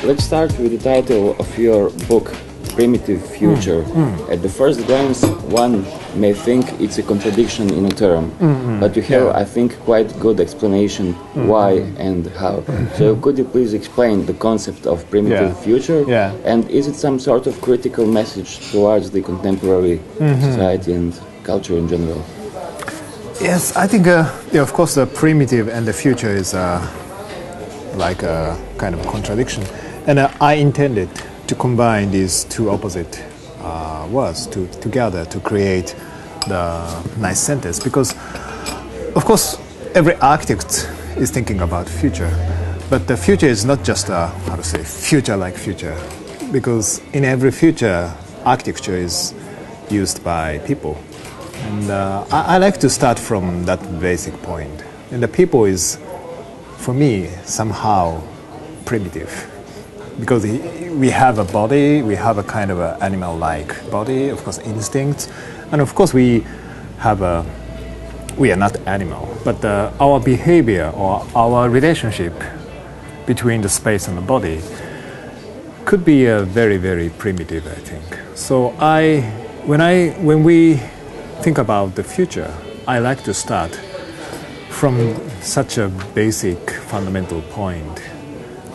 Let's start with the title of your book, Primitive Future. At the first glance, one may think it's a contradiction in a term, but you have, I think, quite good explanation why and how. So could you please explain the concept of primitive future? And is it some sort of critical message towards the contemporary society and culture in general? Yes, I think, of course, the primitive and the future is like a kind of contradiction. And I intended to combine these two opposite words together to create the nice sentence, because, of course, every architect is thinking about future, but the future is not just a, how to say, future like future, because in every future, architecture is used by people. And I like to start from that basic point. And the people is, for me, somehow primitive. Because we have a body, we have a kind of an animal-like body, of course, instincts, and of course we are not animal, but our behavior or our relationship between the space and the body could be very, very primitive, I think. So when we think about the future, I like to start from such a basic fundamental point,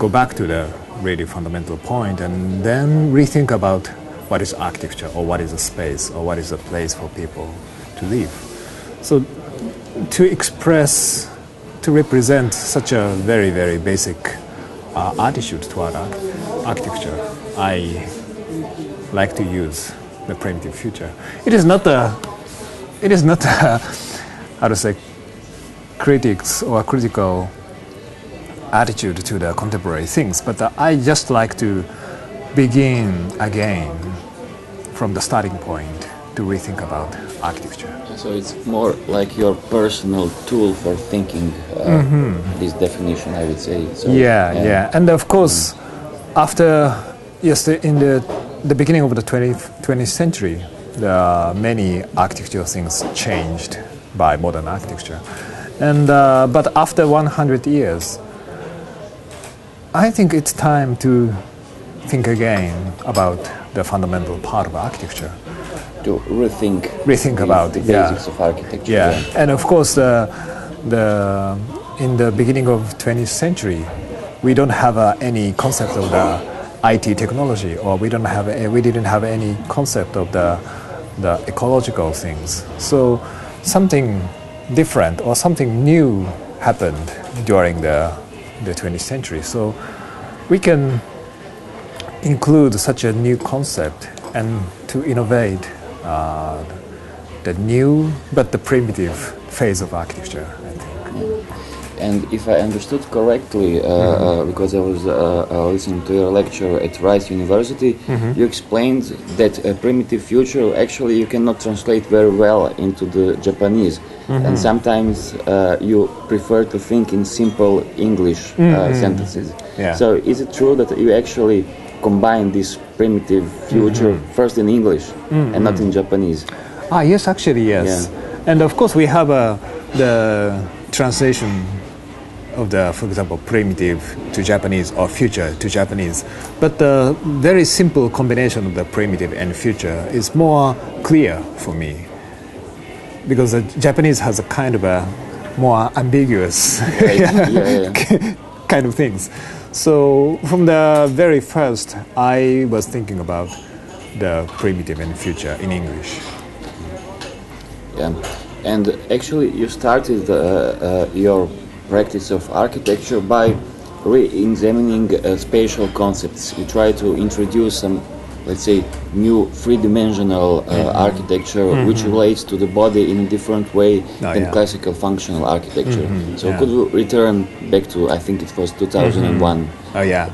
go back to the really fundamental point, and then rethink about what is architecture, or what is a space, or what is a place for people to live. So to express, to represent such a very, very basic attitude toward architecture, I like to use the primitive future. It is not a how to say, critics or critical attitude to the contemporary things, but I just like to begin again from the starting point to rethink about architecture. So it's more like your personal tool for thinking this definition, I would say. So, yeah. And of course, after, in the beginning of the 20th century, many architectural things changed by modern architecture. And but after 100 years, I think it's time to think again about the fundamental part of architecture. To rethink about the basics of architecture. Yeah, and of course, in the beginning of 20th century, we don't have any concept of the IT technology, or we didn't have any concept of the ecological things. So something different or something new happened during the 20th century. So we can include such a new concept and to innovate the new but the primitive phase of architecture, I think. And if I understood correctly, because I was listening to your lecture at Rice University, you explained that a primitive future actually you cannot translate very well into the Japanese, and sometimes you prefer to think in simple English sentences. Yeah. So is it true that you actually combine this primitive future first in English and not in Japanese? Yes, actually, yes. Yeah. And of course we have the translation of the, for example, primitive to Japanese or future to Japanese. But the very simple combination of the primitive and future is more clear for me, because the Japanese has a kind of a more ambiguous kind of things. So from the very first, I was thinking about the primitive and future in English. Yeah, and actually you started your practice of architecture by re-examining spatial concepts. You try to introduce some, let's say, new three-dimensional architecture which relates to the body in a different way than classical functional architecture. So could we return back to, I think it was 2001. Oh yeah.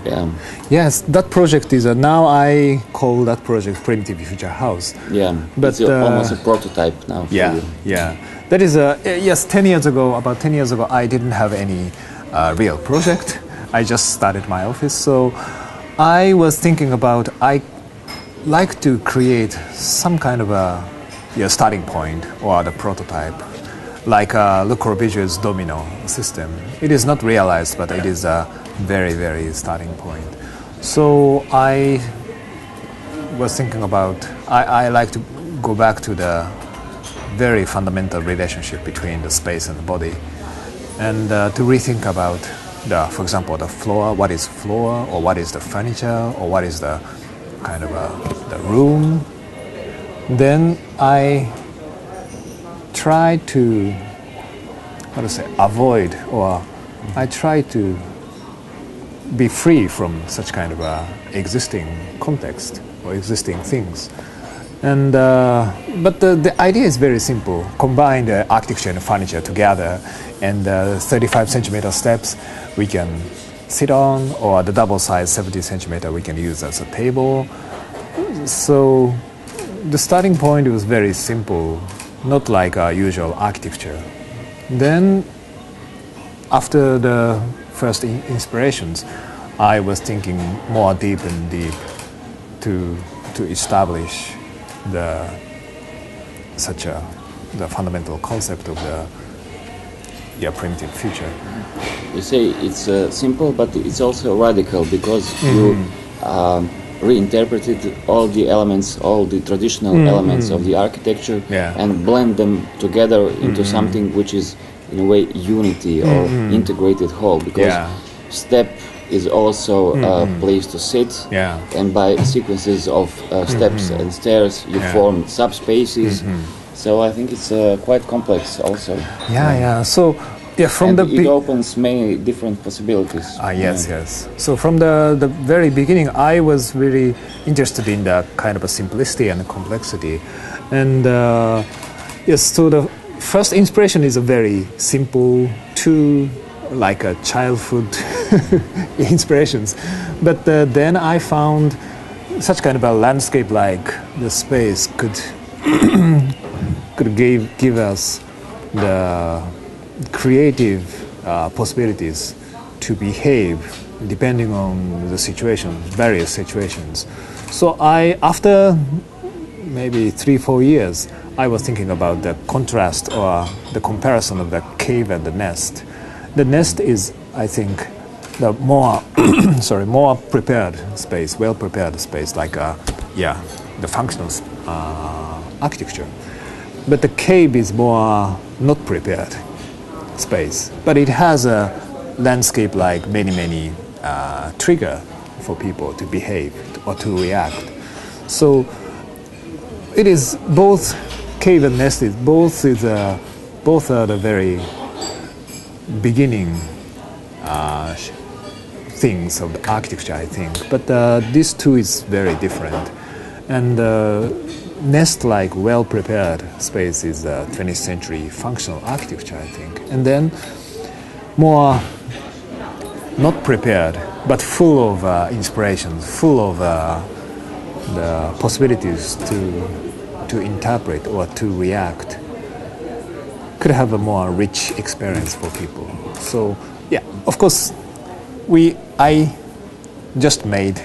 Yes, that project is now I call that project Primitive Future House. Yeah, but it's almost a prototype now for you. Yeah. that is yes. 10 years ago, about 10 years ago, I didn't have any real project. I just started my office, so I was thinking about I like to create some kind of a starting point or the prototype, like Le Corbusier's domino system. It is not realized, but it is a very, very starting point. So I was thinking about, I like to go back to the very fundamental relationship between the space and the body, and to rethink about for example, the floor, what is floor, or what is the furniture, or what is the kind of the room. Then I try to, avoid, or I try to be free from such kind of existing context or existing things. And but the idea is very simple: combine the architecture and the furniture together, and 35 centimeter steps we can sit on, or the double size 70 centimeter we can use as a table. So the starting point was very simple, not like our usual architecture. Then after the first inspirations, I was thinking more deep and deep to establish the fundamental concept of the primitive future. You say it's simple, but it's also radical, because you reinterpreted all the elements, all the traditional elements of the architecture, and blend them together into something which is in a way unity or integrated whole, because step is also a place to sit, and by sequences of steps and stairs you form subspaces. So I think it's quite complex also. So from it opens many different possibilities. Yes. So from the very beginning, I was really interested in the kind of a simplicity and complexity. And so the first inspiration is a very simple, like a childhood inspirations. But then I found such kind of a landscape, like the space could give us the creative possibilities to behave depending on the situation, various situations. So after maybe 3-4 years, I was thinking about the contrast or the comparison of the cave and the nest. The nest is, I think, the more more prepared space, well prepared space, like the functional architecture. But the cave is more not prepared space, but it has a landscape like many trigger for people to behave or to react. So it is both cave and nest is both are the very beginning things of the architecture, I think. But these two is very different, and nest like well-prepared space is 20th century functional architecture, I think. And then more not prepared, but full of inspirations, full of the possibilities to interpret or to react, could have a more rich experience for people. So of course, I just made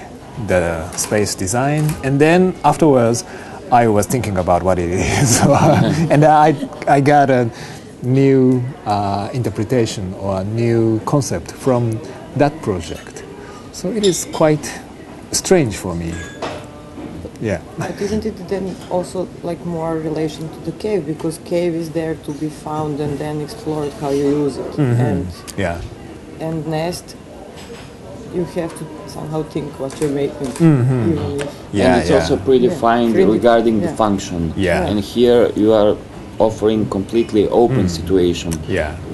the space design, and then afterwards I was thinking about what it is, and I got a new interpretation or a new concept from that project. So it is quite strange for me. But isn't it then also like more relation to the cave, because cave is there to be found and then explored how you use it, and nest, you have to somehow think what you're making. And it's also predefined regarding the function. And here you are offering completely open situation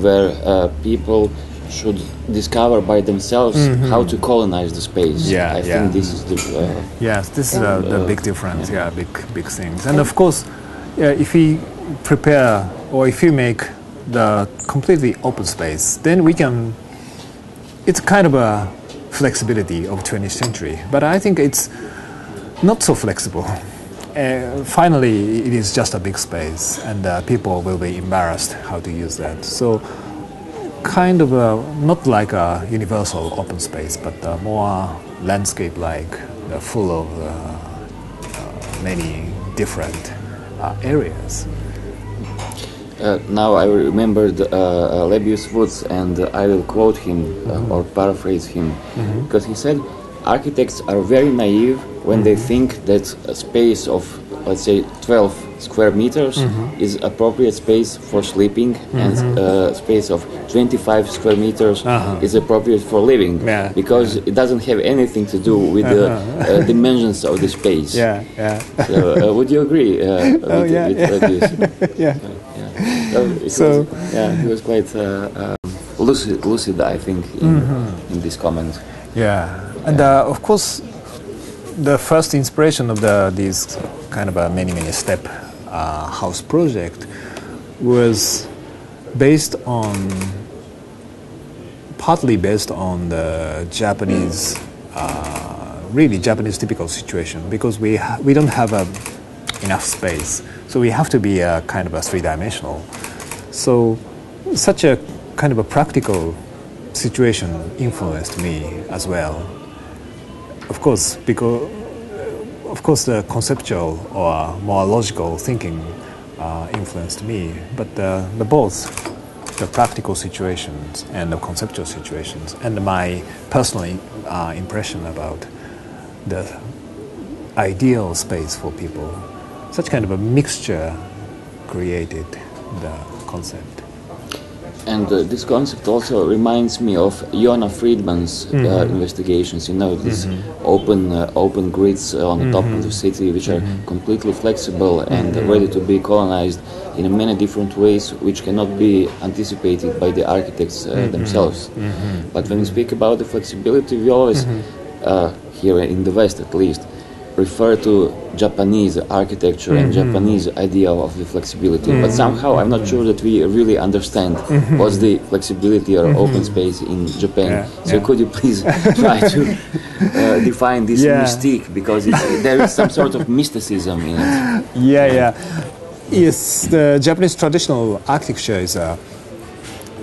where people should discover by themselves how to colonize the space. I think this is the this is the big difference. Big things. And of course, if we prepare or if you make the completely open space, then it's kind of a flexibility of 20th century, but I think it's not so flexible. finally, it is just a big space, and people will be embarrassed how to use that. So, kind of not like a universal open space, but more landscape-like, full of many different areas. Now I remembered Lebbeus Woods, and I will quote him or paraphrase him, because he said, architects are very naive when they think that a space of, let's say, 12 square meters is appropriate space for sleeping, and a space of 25 square meters is appropriate for living, because it doesn't have anything to do with the dimensions of the space. So, would you agree with Lebbeus? He was quite lucid, I think, in this comment. And of course, the first inspiration of this kind of a many step house project was partly based on the Japanese, really Japanese typical situation, because we don't have enough space, so we have to be kind of a three-dimensional. So such a kind of a practical situation influenced me as well. Of course, because the conceptual or more logical thinking influenced me, but both the practical situations and the conceptual situations and my personal impression about the ideal space for people, such kind of a mixture created the concept. And this concept also reminds me of Yona Friedman's investigations. You know, these open grids on the top of the city, which are completely flexible and ready to be colonized in many different ways, which cannot be anticipated by the architects themselves. But when we speak about the flexibility, we always, here in the West at least, refer to Japanese architecture and Japanese idea of the flexibility, but somehow I'm not sure that we really understand what's the flexibility or open space in Japan. So could you please try to define this mystique, because there is some sort of mysticism in it. Yes, the Japanese traditional architecture is,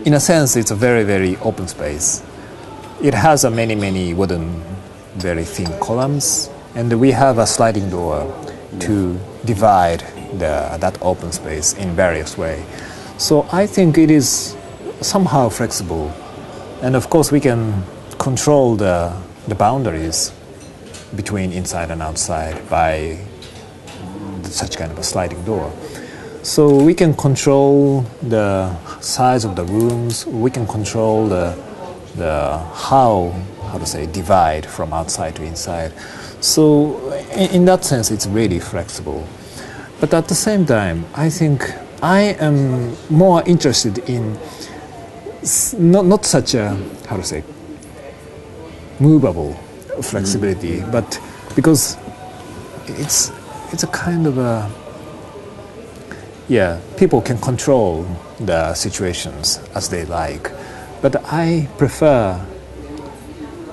in a sense, it's a very open space. It has many wooden, very thin columns, and we have a sliding door to divide that open space in various ways. So I think it is somehow flexible, and of course we can control the boundaries between inside and outside by such kind of a sliding door. So we can control the size of the rooms. We can control the how to say, divide from outside to inside. So in that sense, it's really flexible. But at the same time, I think I am more interested in not such a, how to say, movable flexibility, but because it's a kind of a, people can control the situations as they like. But I prefer,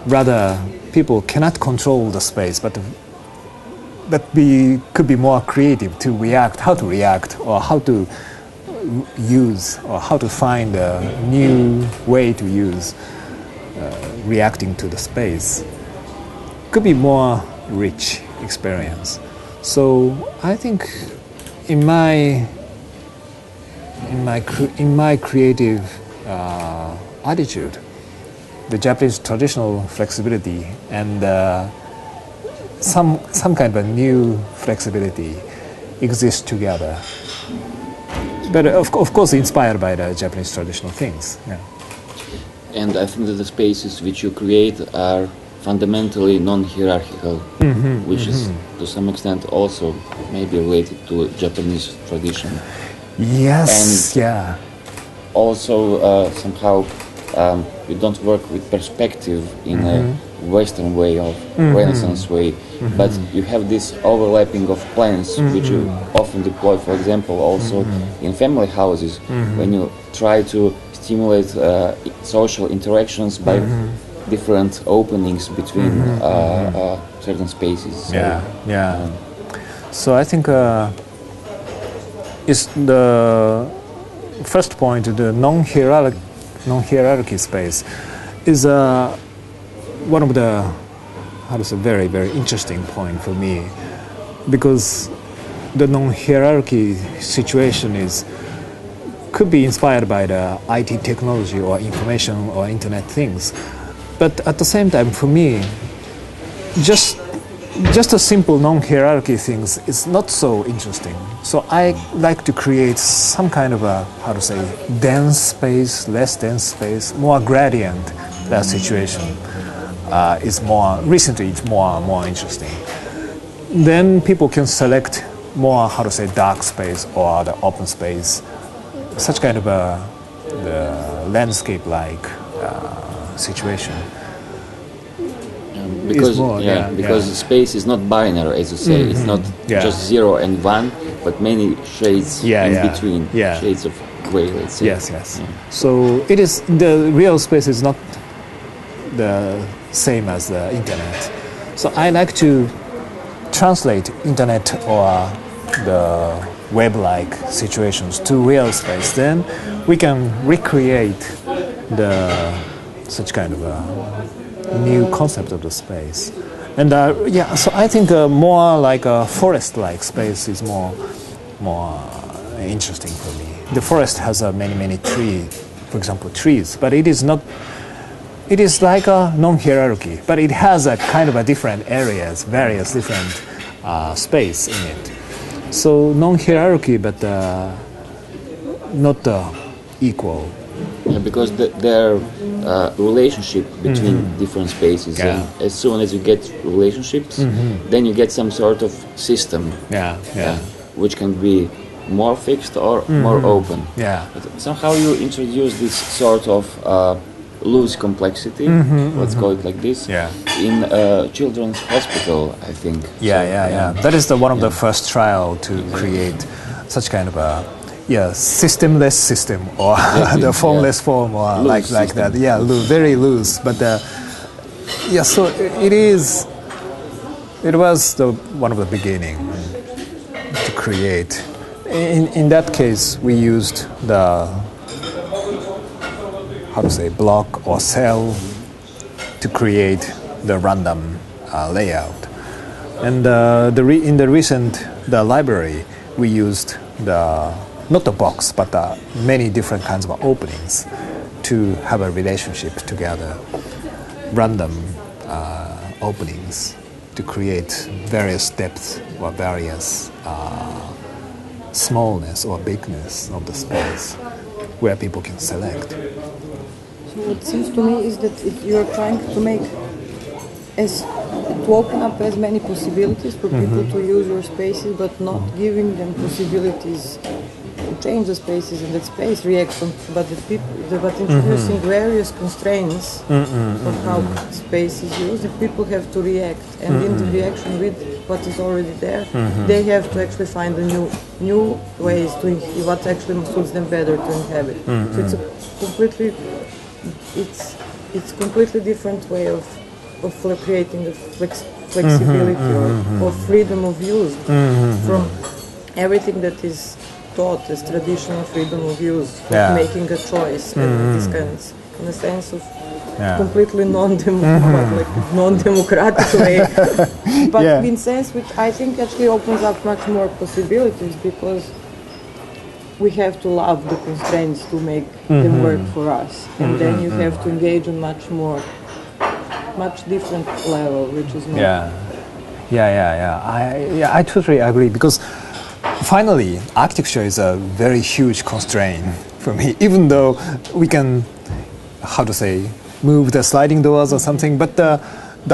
rather, people cannot control the space, but we could be more creative to react, how to react, or how to use, or how to find a new way to use reacting to the space. Could be more rich experience. So I think in my creative attitude, the Japanese traditional flexibility and some kind of a new flexibility exist together. But of course inspired by the Japanese traditional things. And I think that the spaces which you create are fundamentally non-hierarchical, which is to some extent also maybe related to Japanese tradition. Yes, and also somehow you don't work with perspective in a Western way of Renaissance way, but you have this overlapping of plans which you often deploy, for example, also in family houses, when you try to stimulate social interactions by different openings between certain spaces. So I think is the first point, the non-hierarchy space, is one of the, how to say, very, very interesting point for me, because the non-hierarchy situation could be inspired by the IT technology or information or internet things, but at the same time, for me, just a simple non-hierarchy things is not so interesting. So I like to create some kind of a, how to say, dense space, less dense space, more gradient. That situation is more, recently it's more interesting. Then people can select more, how to say, dark space or the open space, such kind of the landscape-like situation. Because more, because space is not binary, as you say. It's not just 0 and 1, but many shades in between, shades of gray, let's say. Yes. So it is, the real space is not the same as the internet. So I like to translate internet or the web-like situations to real space. Then we can recreate such kind of a new concept of the space. And so I think more like a forest-like space is more interesting for me. The forest has many trees, for example, trees, but it is not. It is like a non-hierarchy, but it has a kind of a different areas, various different space in it. So non-hierarchy, but not equal. Yeah, because their relationship between different spaces, and as soon as you get relationships, then you get some sort of system, which can be more fixed or more open. But somehow you introduce this sort of loose complexity, let's call it like this, in children's hospital, I think. That is one of the first trial to create such kind of a systemless system, or the formless form, or like that. Very loose. But so it was one of the beginning to create. In that case, we used the, how to say, block or cell to create the random layout. And in the recent library, we used not the box, but many different kinds of openings to have a relationship together. Random openings to create various depths or various smallness or bigness of the space where people can select. So what seems to me is that you're trying to make to open up as many possibilities for people to use your spaces, but not giving them possibilities to change the spaces and that space reaction, but introducing various constraints of how space is used. That people have to react, and in the reaction with what is already there, they have to actually find new ways to what actually suits them better to inhabit. So it's completely different way of creating a flexibility or freedom of use from everything that is taught as traditional freedom of use, of making a choice, and this kind of, in a sense of completely non-democratic way, but in sense which I think actually opens up much more possibilities, because we have to love the constraints to make them work for us, and then you have to engage on much different level, which is not. I totally agree, because finally architecture is a very huge constraint for me, even though we can, how to say, move the sliding doors or something, but the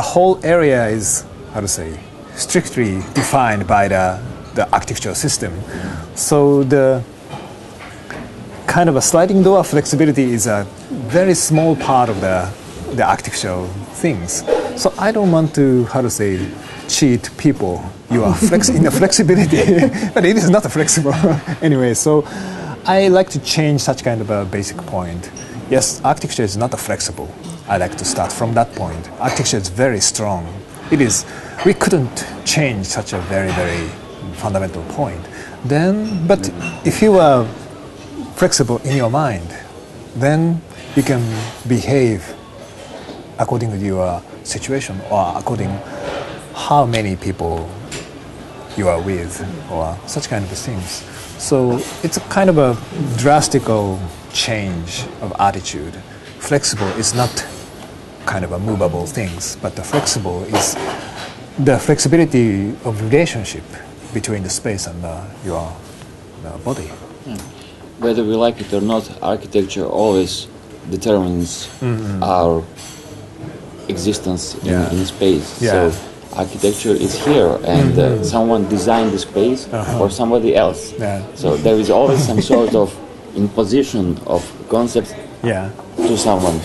whole area is, how to say, strictly defined by the architectural system. So the kind of a sliding door flexibility is a very small part of the architectural things. So I don't want to, how to say, cheat people. You are in the flexibility, but it is not flexible anyway. So I like to change such kind of a basic point. Yes, architecture is not flexible. I like to start from that point. Architecture is very strong. It is. We couldn't change such a very, very fundamental point. Then, but if you are flexible in your mind, then you can behave according to your situation or according how many people you are with or such kind of things. So it's a kind of a drastical change of attitude. Flexible is not kind of a movable things, but the flexible is the flexibility of relationship between the space and your body. Whether we like it or not, architecture always determines our existence in space. Yeah. So architecture is here, and someone designed the space for somebody else. Yeah. So there is always some sort of imposition of concepts to someone,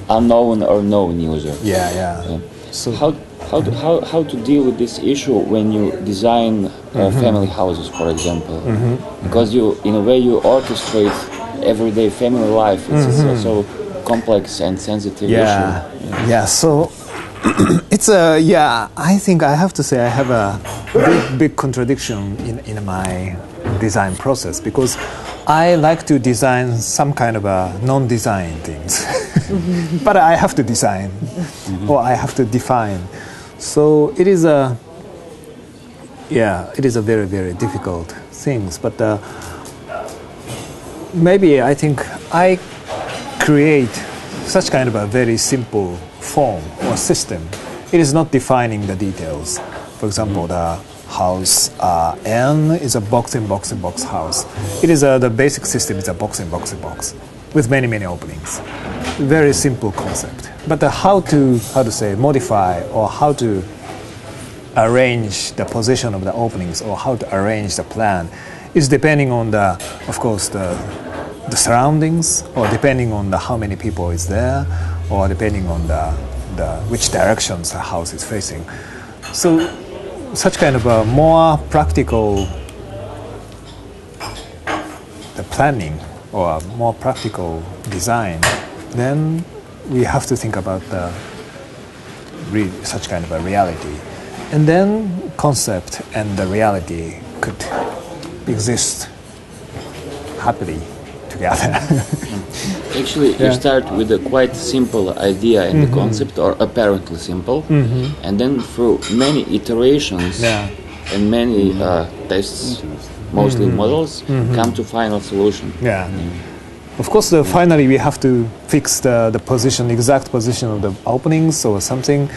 unknown or known user. Yeah. So how to deal with this issue when you design family houses, for example? Because you, in a way, you orchestrate everyday family life. It's also complex and sensitive issue. Yeah. So it's I think I have to say I have a big contradiction in my design process, because I like to design some kind of a non-design things, but I have to design or I have to define. So it is a very, very difficult things. But maybe I think I create such kind of a very simple form or system. It is not defining the details. For example, the house N is a box in box in box house. It is the basic system is a box in box in box with many, many openings. Very simple concept. But how to say modify or how to arrange the position of the openings or how to arrange the plan is depending on the surroundings, or depending on how many people is there, or depending on the which directions the house is facing. So such kind of a more practical the planning or a more practical design, then we have to think about such kind of a reality. And then concept and the reality could exist happily together. Actually, you start with a quite simple idea and the concept, or apparently simple, and then through many iterations and many tests, mostly models, come to final solution. Yeah. Of course, finally we have to fix the position, exact position of the openings or something.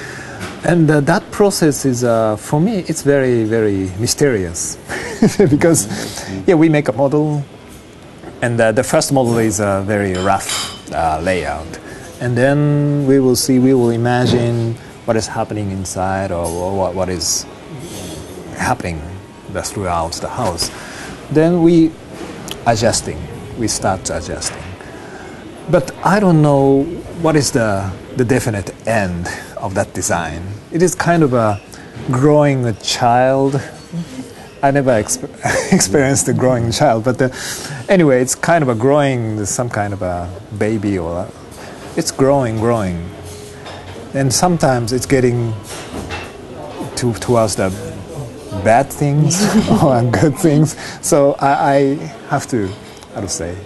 And that process is, for me, it's very, very mysterious. Because, we make a model, and the first model is a very rough layout. And then we will imagine what is happening inside, or what is happening throughout the house. Then we start adjusting. But I don't know what is the definite end of that design. It is kind of a growing a child. I never experienced a growing child, but anyway, it's kind of a growing, some kind of a baby, or it's growing, and sometimes it's getting towards the bad things or good things. So I have to, how to say?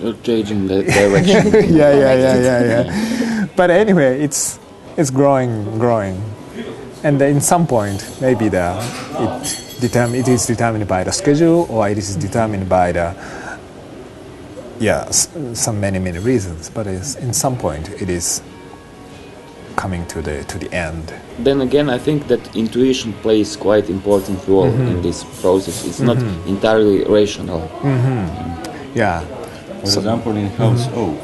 You're changing the direction. Yeah. But anyway, it's growing, and in some point maybe it is determined by the schedule, or it is determined by some many reasons. But in some point it is coming to the end. Then again, I think that intuition plays quite important role in this process. It's not entirely rational. Yeah. For example, in house O.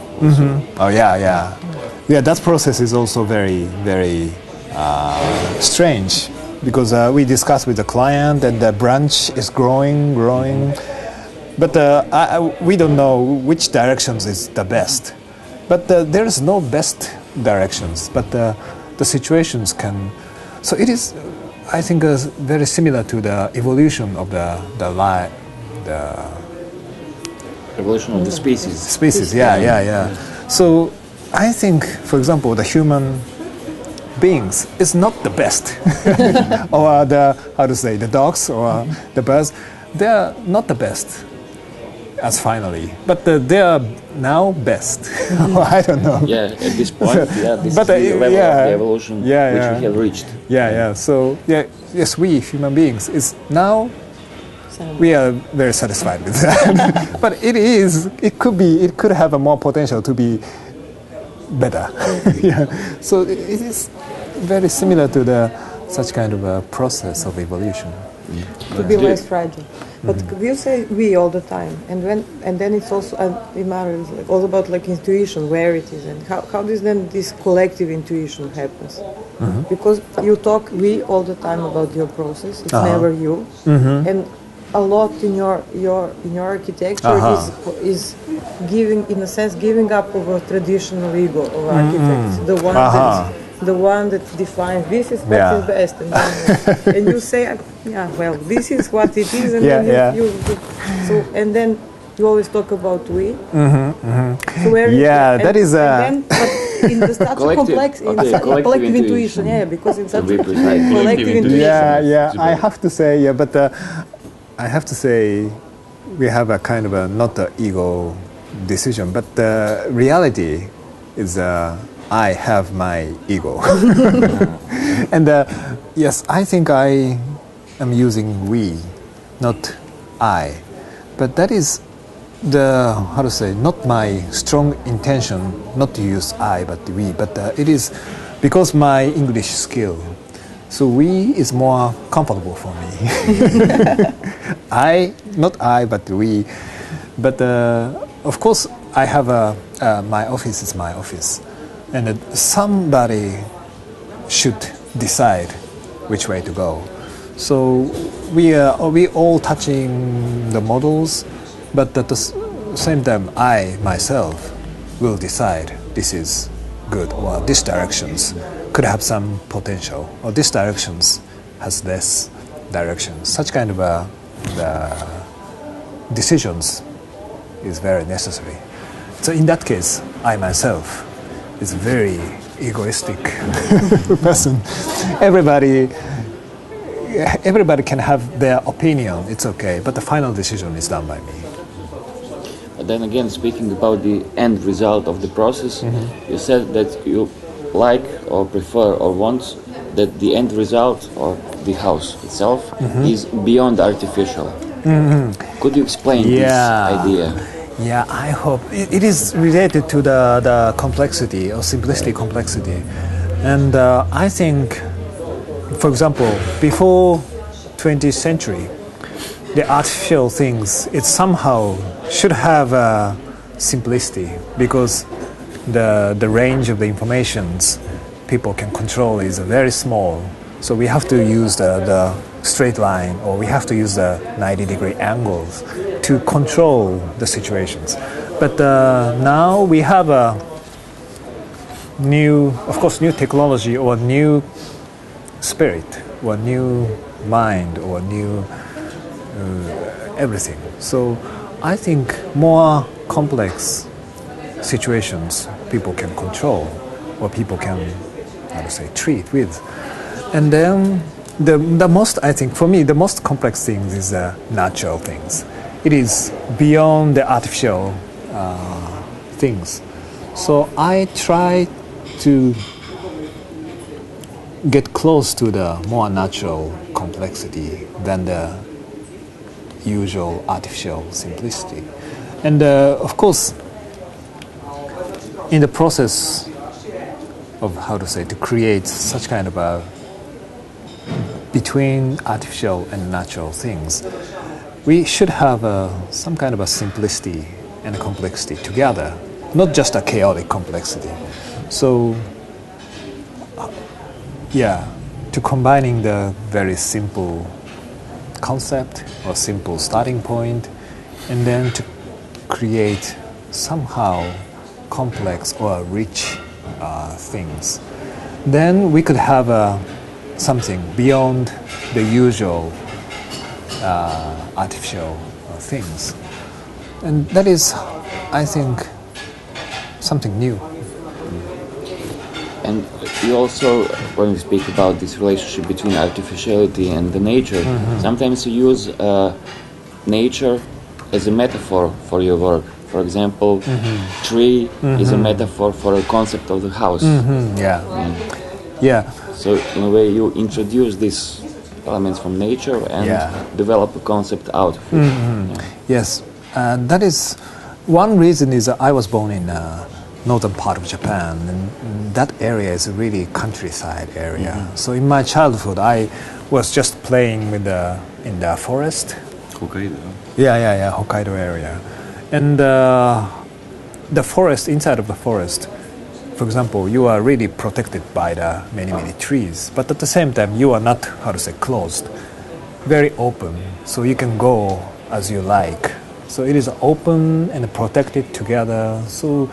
Oh yeah. That process is also very, very strange, because we discuss with the client, and the branch is growing, but we don't know which directions is the best. But there is no best directions, but the situations can. So it is, I think, very similar to the evolution of the Evolution of the species. Species, yeah. So I think, for example, the human beings is not the best, or the how to say the dogs or the birds, they are not the best as finally, but they are now best. I don't know. Yeah, at this point, yeah, this is the level of the evolution which we have reached. Yeah. So yes, we human beings is now. We are very satisfied with that, but it could have a more potential to be better. Yeah. So it is very similar to such kind of a process of evolution. To be less fragile. But you say we all the time, and then it's also it's all about like intuition, where it is, and how does then this collective intuition happens? Because you talk we all the time about your process. It's never you, and a lot in your architecture is giving up of a traditional ego of architects, the one that defines this is what is best, and you say, well, this is what it is, and then you so and then you always talk about we. So where that is in the such a complex, collective intuition, because it's such a collective intuition. I have to say, but I have to say, we have a kind of a not an ego decision, but the reality is I have my ego. And yes, I think I am using we, not I. But that is not my strong intention not to use I but we, but it is because my English skill. So we is more comfortable for me. Not I, but we. But of course, I have my office is my office, and somebody should decide which way to go. So we all touching the models, but at the same time, I myself will decide this is good or this directions could have some potential, or this directions has less direction. Such kind of the decisions is very necessary. So in that case, I myself is a very egoistic person. Everybody can have their opinion, it's okay, but the final decision is done by me. But then again, speaking about the end result of the process, you said that you like or prefer or want that the end result or the house itself is beyond artificial. Could you explain this idea? Yeah, I hope it is related to the complexity or simplicity complexity. And I think, for example, before 20th century, the artificial things, it somehow should have simplicity because the range of the informations people can control is very small. So we have to use the straight line, or we have to use the 90-degree angles to control the situations. But now we have a new technology or new spirit or new mind or new everything. So I think more complex situations people can control or people can, treat with. And then the most, I think, for me, the most complex things is natural things. It is beyond the artificial things. So I try to get close to the more natural complexity than the usual artificial simplicity. And of course, in the process of to create such kind of a between artificial and natural things, we should have some kind of a simplicity and a complexity together, not just a chaotic complexity. So, to combining the very simple concept or simple starting point, and then to create somehow complex or rich things, then we could have something beyond the usual artificial things. And that is, I think, something new. And you also, when we speak about this relationship between artificiality and the nature, sometimes you use nature as a metaphor for your work. For example, tree is a metaphor for a concept of the house. Yeah. So in a way, you introduce these elements from nature and develop a concept out of it. Yes, that is one reason. Is I was born in northern part of Japan, and that area is a really countryside area. So in my childhood, I was just playing with in the forest. Hokkaido. Yeah, Hokkaido area, and the forest, inside of the forest, for example, you are really protected by the many trees, but at the same time you are not, how to say, closed, very open, so you can go as you like. So it is open and protected together. So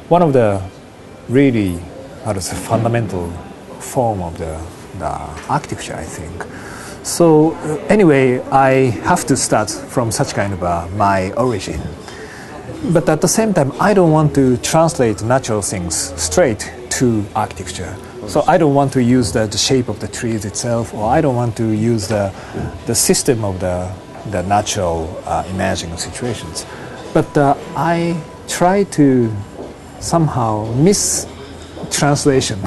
one of the really, how to say, fundamental form of the architecture, I think. So anyway, I have to start from such kind of my origin. But at the same time, I don't want to translate natural things straight to architecture. So I don't want to use the shape of the trees itself, or I don't want to use the system of the natural imagining situations. But I try to somehow miss translation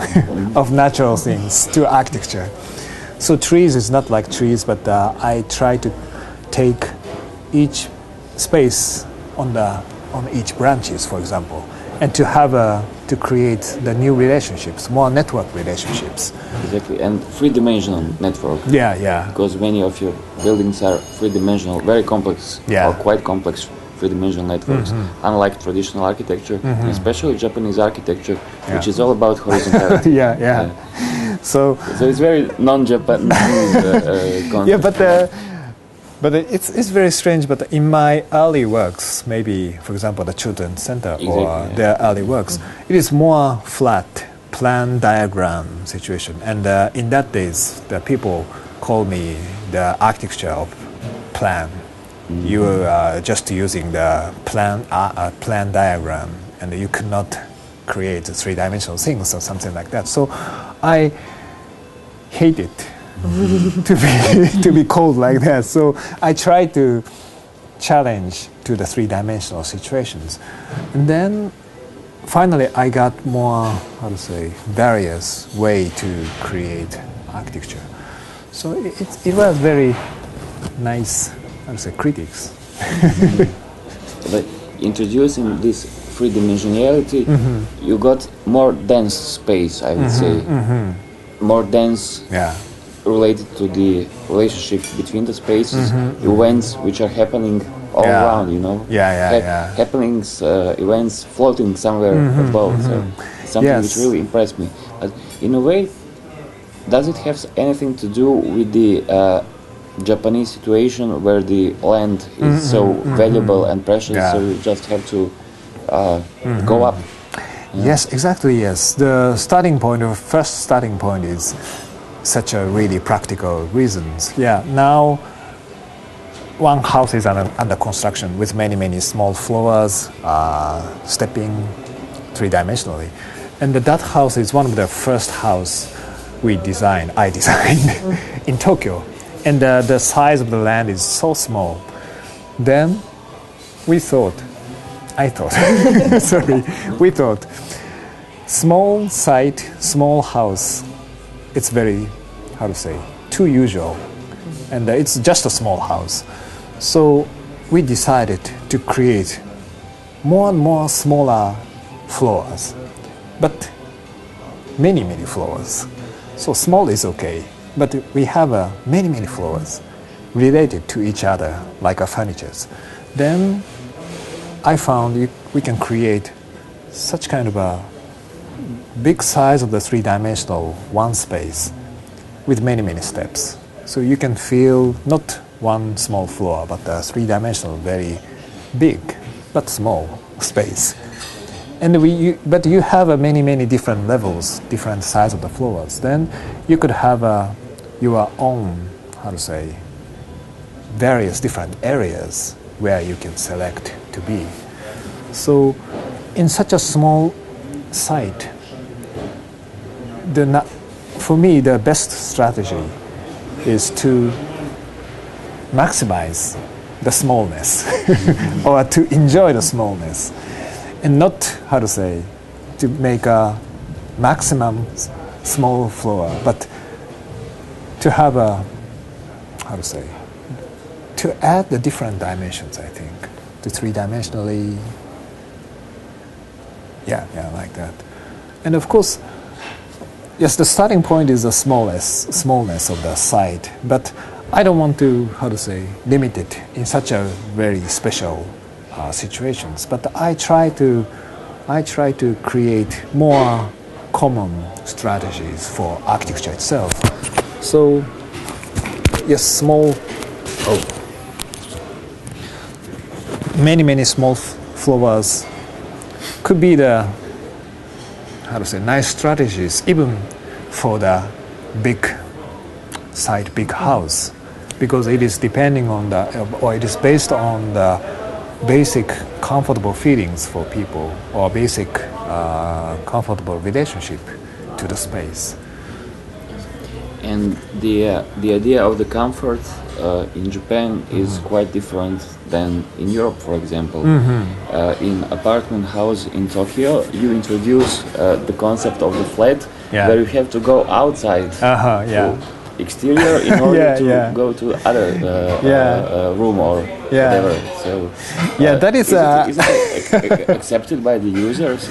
of natural things to architecture. So trees is not like trees, but I try to take each space on each branches, for example, and to have to create the new relationships, more network relationships. Exactly, and three-dimensional network. Yeah. Because many of your buildings are three-dimensional, very complex, or quite complex three-dimensional networks, unlike traditional architecture, especially Japanese architecture, which is all about horizontality. Yeah. So it's very non-Japanese concept. Yeah, but it's very strange. But in my early works, maybe for example the children's center or their early works, it is more flat plan diagram situation. And in that days, the people call me the architecture of plan. You are just using the plan diagram, and you cannot create three-dimensional things or something like that. So I hate it to be called like that. So I try to challenge to the three-dimensional situations, and then finally I got more, how to say, various way to create architecture. So it was very nice, how to say, critics. But introducing this three-dimensionality, you got more dense space, I would say. More dense, related to the relationship between the spaces, events which are happening all around, you know. Happenings, events floating somewhere above. So something which really impressed me. But in a way, does it have anything to do with the Japanese situation where the land is so valuable and precious, so you just have to go up? Yes, exactly, yes. The first starting point is such a really practical reasons. Now one house is under construction with many small floors, stepping three-dimensionally. And that house is one of the first house I designed in Tokyo. And the size of the land is so small. Then we thought, small site, small house, it's very, how to say, too usual. And it's just a small house. So we decided to create more and more smaller floors, but many floors. So small is okay, but we have many floors related to each other, like furnitures. Then I found we can create such kind of a big size of the three-dimensional one space with many steps. So you can feel not one small floor, but a three-dimensional, very big but small space. And but you have many different levels, different size of the floors. Then you could have your own, how to say, various different areas where you can select to be. So in such a small site, for me, the best strategy is to maximize the smallness or to enjoy the smallness and not, how to say, to make a maximum small floor, but to have a, how to say, to add the different dimensions, I think, to three-dimensionally, yeah, like that. And of course, yes, the starting point is the smallness of the site, but I don't want to, how to say, limit it in such a very special situations. But I try to create more common strategies for architecture itself. So, yes, many small floors could be the, how to say, nice strategies even for the big site, big house, because it is depending on or it is based on the basic comfortable feelings for people or basic comfortable relationship to the space. And the idea of the comfort in Japan is quite different than in Europe, for example. In apartment house in Tokyo, you introduce the concept of the flat, where you have to go outside to exterior in order to go to other room or whatever. So that is it accepted by the users?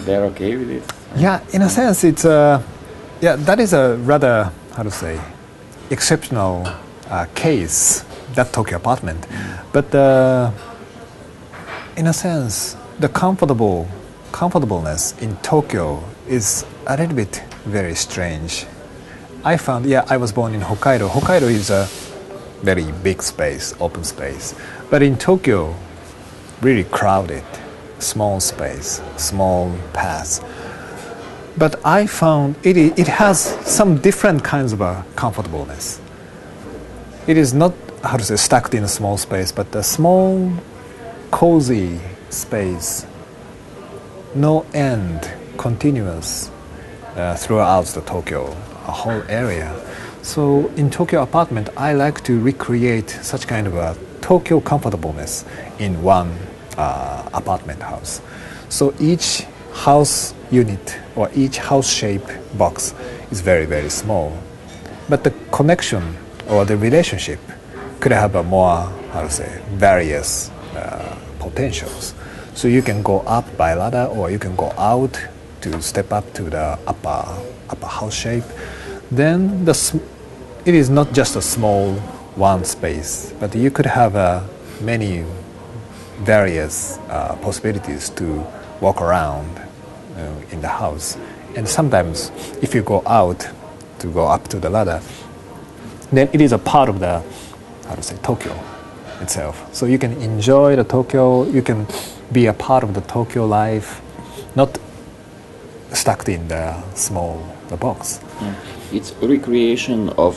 They're okay with it? Yeah, in a sense, it's that is a rather, how to say, exceptional case, that Tokyo apartment. But in a sense, the comfortableness in Tokyo is a little bit very strange. I found, I was born in Hokkaido. Hokkaido is a very big space, open space. But in Tokyo, really crowded, small space, small paths. But I found it has some different kinds of comfortableness. It is not, how to say, stuck in a small space, but a small, cozy space, no end, continuous throughout the Tokyo, a whole area. So in Tokyo apartment, I like to recreate such kind of a Tokyo comfortableness in one apartment house. So each house unit or each house shape box is very, very small. But the connection or the relationship could have a more, how to say, various potentials. So you can go up by ladder or you can go out to step up to the upper house shape. Then it is not just a small one space, but you could have many various possibilities to walk around in the house. And sometimes if you go out to go up to the ladder, then it is a part of the, how to say, Tokyo itself. So you can enjoy the Tokyo, you can be a part of the Tokyo life, not stuck in the box. Yeah. It's a recreation of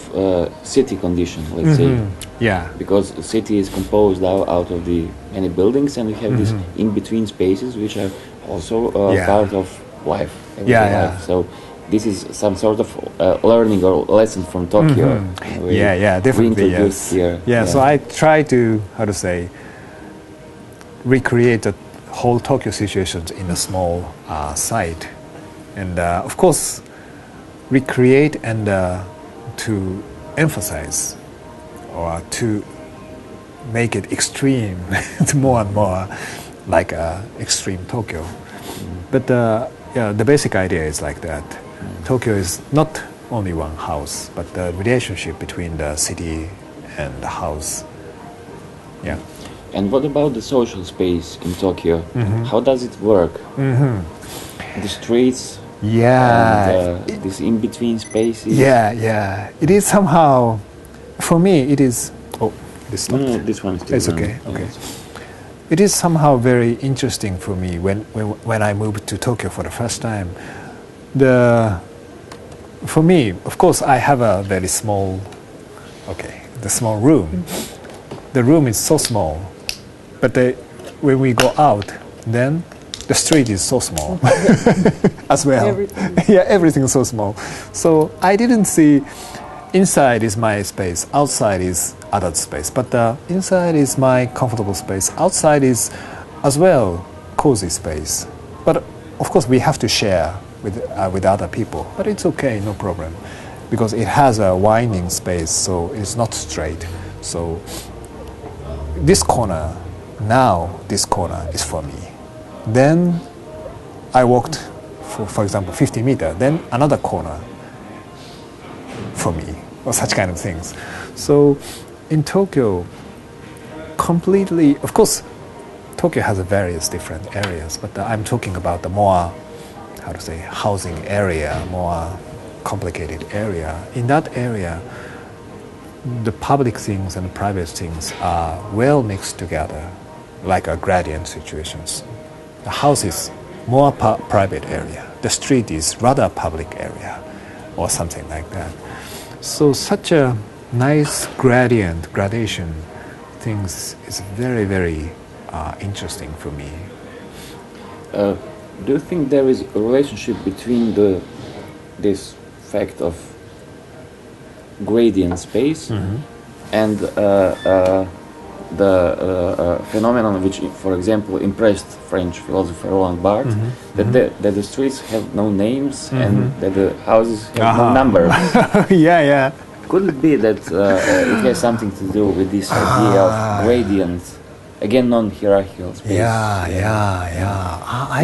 city condition, let's say. Yeah. Because the city is composed out of the many buildings, and we have these in-between spaces which are also part of life. Life. So this is some sort of learning or lesson from Tokyo. Definitely. Yes. Here. So I try to, how to say, recreate the whole Tokyo situations in a small site, and of course, recreate and to emphasize or to make it extreme, it's more and more like extreme Tokyo. But the basic idea is like that. Tokyo is not only one house, but the relationship between the city and the house. Yeah. And what about the social space in Tokyo? How does it work? The streets? And these in-between spaces? It is somehow, for me, it is... Oh, this stopped. No, this one is still It's okay. It is somehow very interesting for me when I moved to Tokyo for the first time. For me, of course, I have a very small, the small room. The room is so small, but when we go out, then the street is so small as well. Everything. Yeah, everything is so small. So I didn't see inside is my space, outside is adult space. But inside is my comfortable space. Outside is as well cozy space. But of course we have to share with other people. But it's okay, no problem, because it has a winding space, so it's not straight. So this corner, now this corner is for me. Then I walked, for example, 50 meters, then another corner for me, or such kind of things. So in Tokyo, completely, of course, Tokyo has various different areas, but I'm talking about the more, how to say, housing area, more complicated area. In that area, the public things and private things are well mixed together, like a gradient situations. The house is more private area. The street is rather public area, or something like that. So such a nice gradation things is very, very interesting for me. Do you think there is a relationship between this fact of gradient space and the phenomenon which, for example, impressed French philosopher Roland Barthes, that the streets have no names and that the houses have no number? Yeah. Could it be that it has something to do with this idea of gradient, again, non-hierarchical space?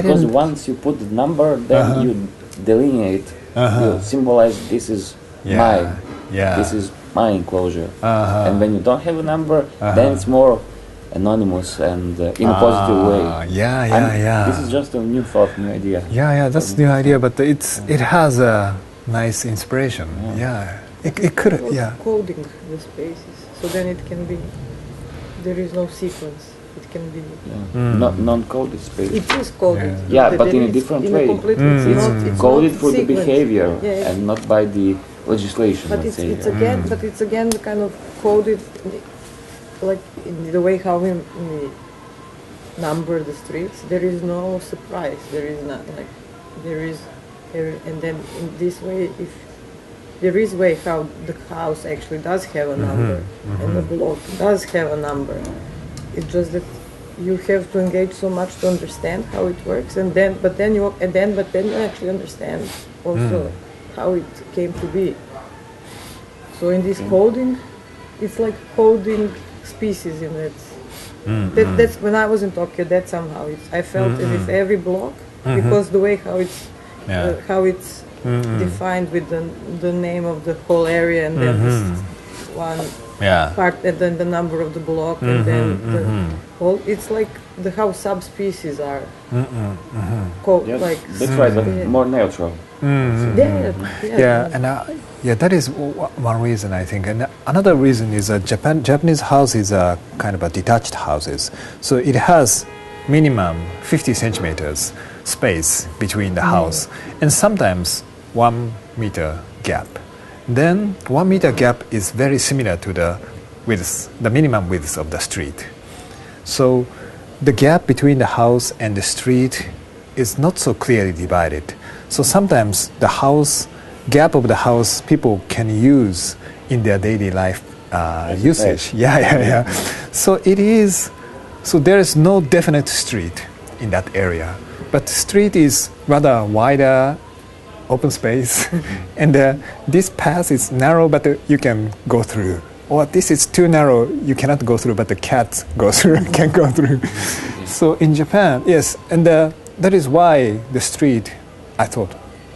Because once you put the number, then you delineate, you symbolize this is mine, this is my enclosure. And when you don't have a number, then it's more anonymous and in a positive way. This is just a new thought, new idea. That's a new idea, but it has a nice inspiration. It could, Coding the spaces, so then it can be, there is no sequence. It can be non-coded space. It is coded. But in a different way. It's coded for the behavior and not by the legislation. But it's again the kind of coded, like in the way how we number the streets. There is no surprise. There is not like there is, and then in this way, if there is way how the house actually does have a number and the block does have a number. It's just that you have to engage so much to understand how it works, but then you actually understand also how it came to be. So in this coding, it's like coding species in it. That's when I was in Tokyo. That somehow I felt as if every block, because the way how it's defined with the name of the whole area and then this one part and then the number of the block and then the whole. It's like how subspecies are. Like that's right, but more neutral. That is one reason, I think. And another reason is that Japanese house is a kind of a detached houses. So it has minimum 50 centimeters space between the house and sometimes 1 meter gap. Then 1 meter gap is very similar to the minimum width of the street. So the gap between the house and the street is not so clearly divided. So sometimes the gap of the house people can use in their daily life usage. So there is no definite street in that area, but street is rather wider, open space, and this path is narrow, but you can go through. Or this is too narrow, you cannot go through, but the cat can go through. So in Japan, yes, and that is why the street, I thought,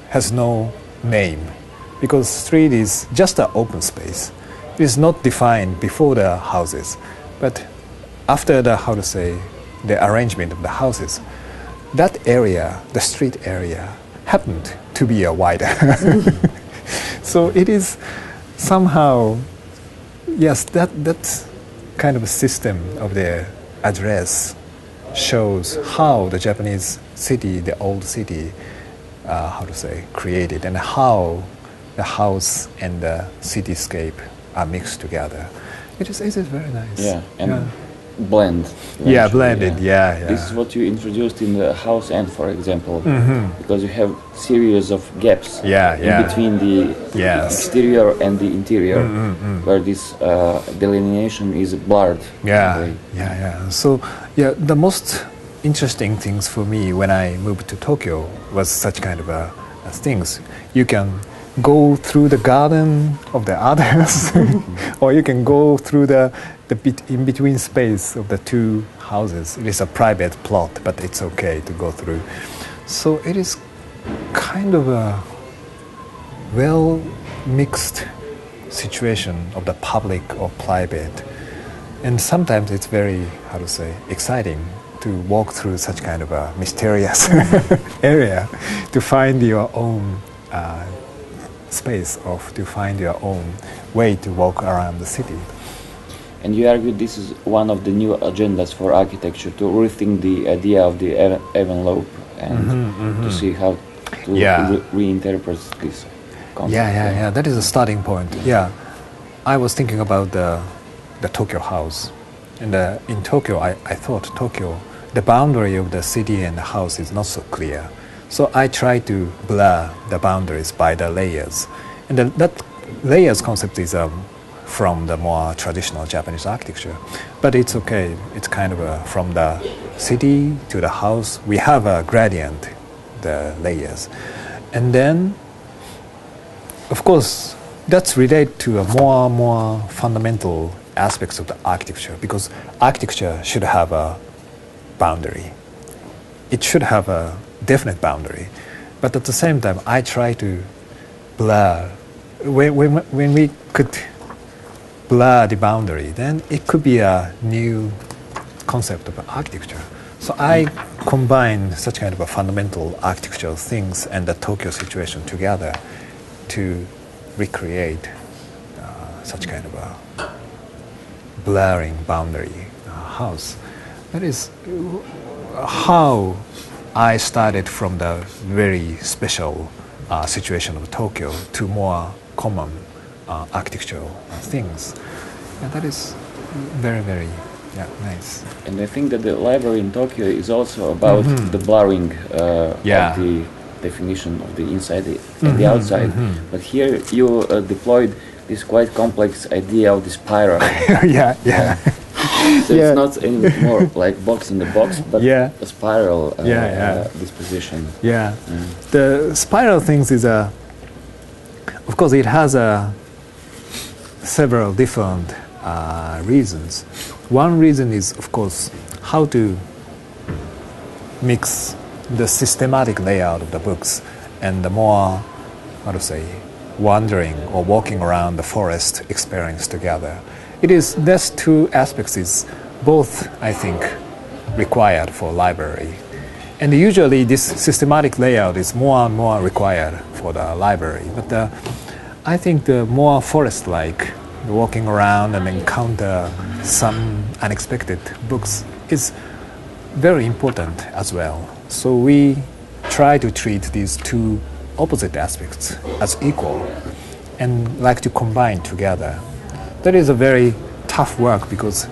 has no name, because street is just an open space. It is not defined before the houses, but after the arrangement of the houses, that area, the street area, happened to be a wider. So it is somehow, yes, that kind of a system of the address shows how the Japanese city, the old city, created, and how the house and the cityscape are mixed together. It is very nice. blend. Yeah, blended. Yeah. This is what you introduced in the House End, for example, Mm-hmm. because you have series of gaps in between the exterior and the interior, where this delineation is blurred. Yeah. So, the most interesting things for me when I moved to Tokyo was such kind of things. You can go through the garden of the others, or you can go through the bit in between space of the two houses. It is a private plot, but it's okay to go through. So it is kind of a well mixed situation of the public or private, and sometimes it's very exciting to walk through such kind of a mysterious area to find your own space, or to find your own way to walk around the city. And you argue this is one of the new agendas for architecture, to rethink the idea of the envelope and to see how to reinterpret this concept. Yeah. That is a starting point. Yeah, I was thinking about the Tokyo house, and in Tokyo, I thought Tokyo, the boundary of the city and the house is not so clear. So I try to blur the boundaries by the layers, and that layers concept is from the more traditional Japanese architecture, but it's okay. It's kind of from the city to the house. We have a gradient, the layers, and then, of course, that's related to a more fundamental aspects of the architecture, because architecture should have a boundary. It should have a definite boundary, but at the same time, I try to blur. When we could blur the boundary, then it could be a new concept of architecture. So I combine such kind of a fundamental architectural things and the Tokyo situation together to recreate such kind of a blurring boundary house. That is how I started from the very special situation of Tokyo to more common architectural things. And that is very nice. And I think that the library in Tokyo is also about the blurring of the definition of the inside and the outside. But here you deployed this quite complex idea of the spiral. So it's not anymore like box in the box, but a spiral disposition. The spiral things is of course it has several different reasons. One reason is, of course, how to mix the systematic layout of the books and the more, wandering or walking around the forest experience together. These two aspects is both, I think, required for library. And usually this systematic layout is more and more required for the library. But I think the more forest-like, walking around and encounter some unexpected books is very important as well. So we try to treat these two opposite aspects as equal and like to combine together. That is a very tough work because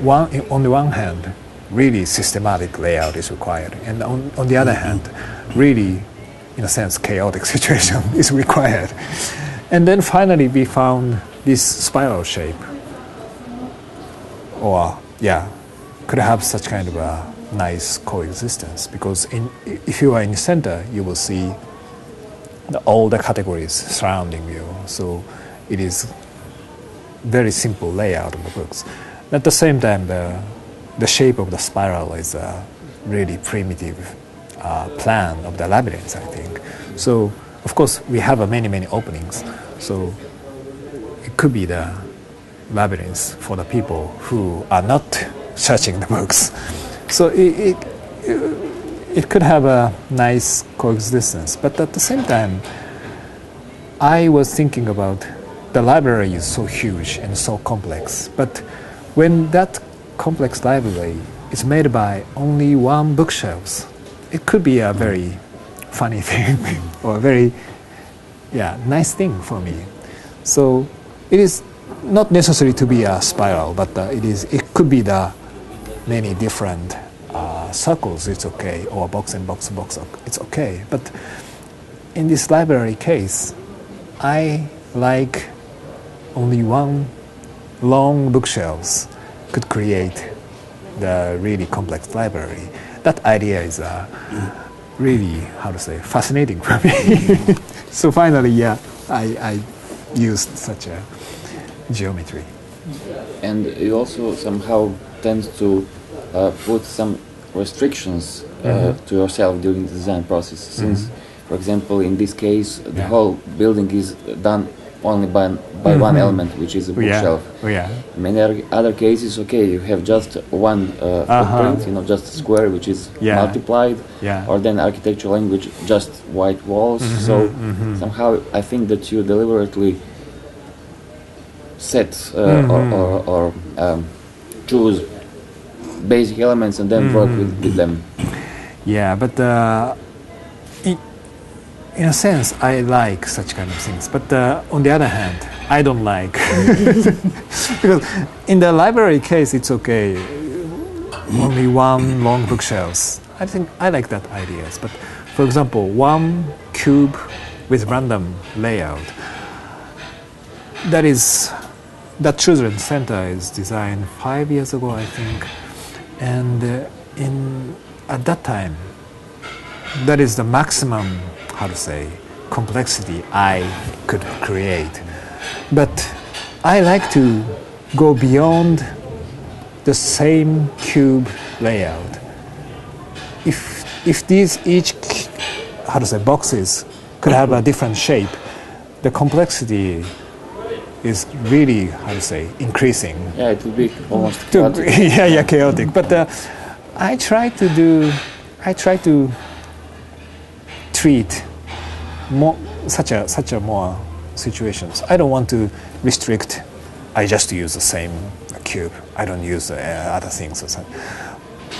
on the one hand, really systematic layout is required, and on the other hand, really, in a sense, chaotic situation is required. And then finally we found this spiral shape, or could have such kind of a nice coexistence, because if you are in the center, you will see all the categories surrounding you. So it is very simple layout of the books. At the same time, the shape of the spiral is a really primitive plan of the labyrinth, I think. So, of course, we have many openings. So it could be the labyrinth for the people who are not searching the books. So it could have a nice coexistence. But at the same time, I was thinking about the library is so huge and so complex. But when that complex library is made by only one bookshelf, it could be a very funny thing or a very nice thing for me. So it is not necessary to be a spiral, but it could be the many different circles. It's okay, or box and box and box. It's okay. But in this library case, I like only one long bookshelves could create the really complex library. That idea is really, how to say, fascinating for me. So finally, yeah, I used such a geometry. And you also somehow tend to put some restrictions to yourself during the design process, since, for example, in this case, the whole building is done only by one element, which is a bookshelf. In many other cases, okay, you have just one footprint, just a square which is multiplied, or then architectural language, just white walls. So somehow I think that you deliberately set or choose basic elements and then work with them. Yeah, but in a sense, I like such kind of things. But on the other hand, I don't like. Because in the library case, it's okay. Only one long bookshelves. I think I like that ideas. But for example, one cube with random layout. That children's center is designed 5 years ago, I think. And at that time, that is the maximum, how to say, complexity I could create. But I like to go beyond the same cube layout. If these each, how to say, boxes could have a different shape, the complexity is really, how to say, increasing. Yeah, it would be almost chaotic. Chaotic. But I try to treat more such a more situations. I don't want to restrict. I just use the same cube. I don't use other things.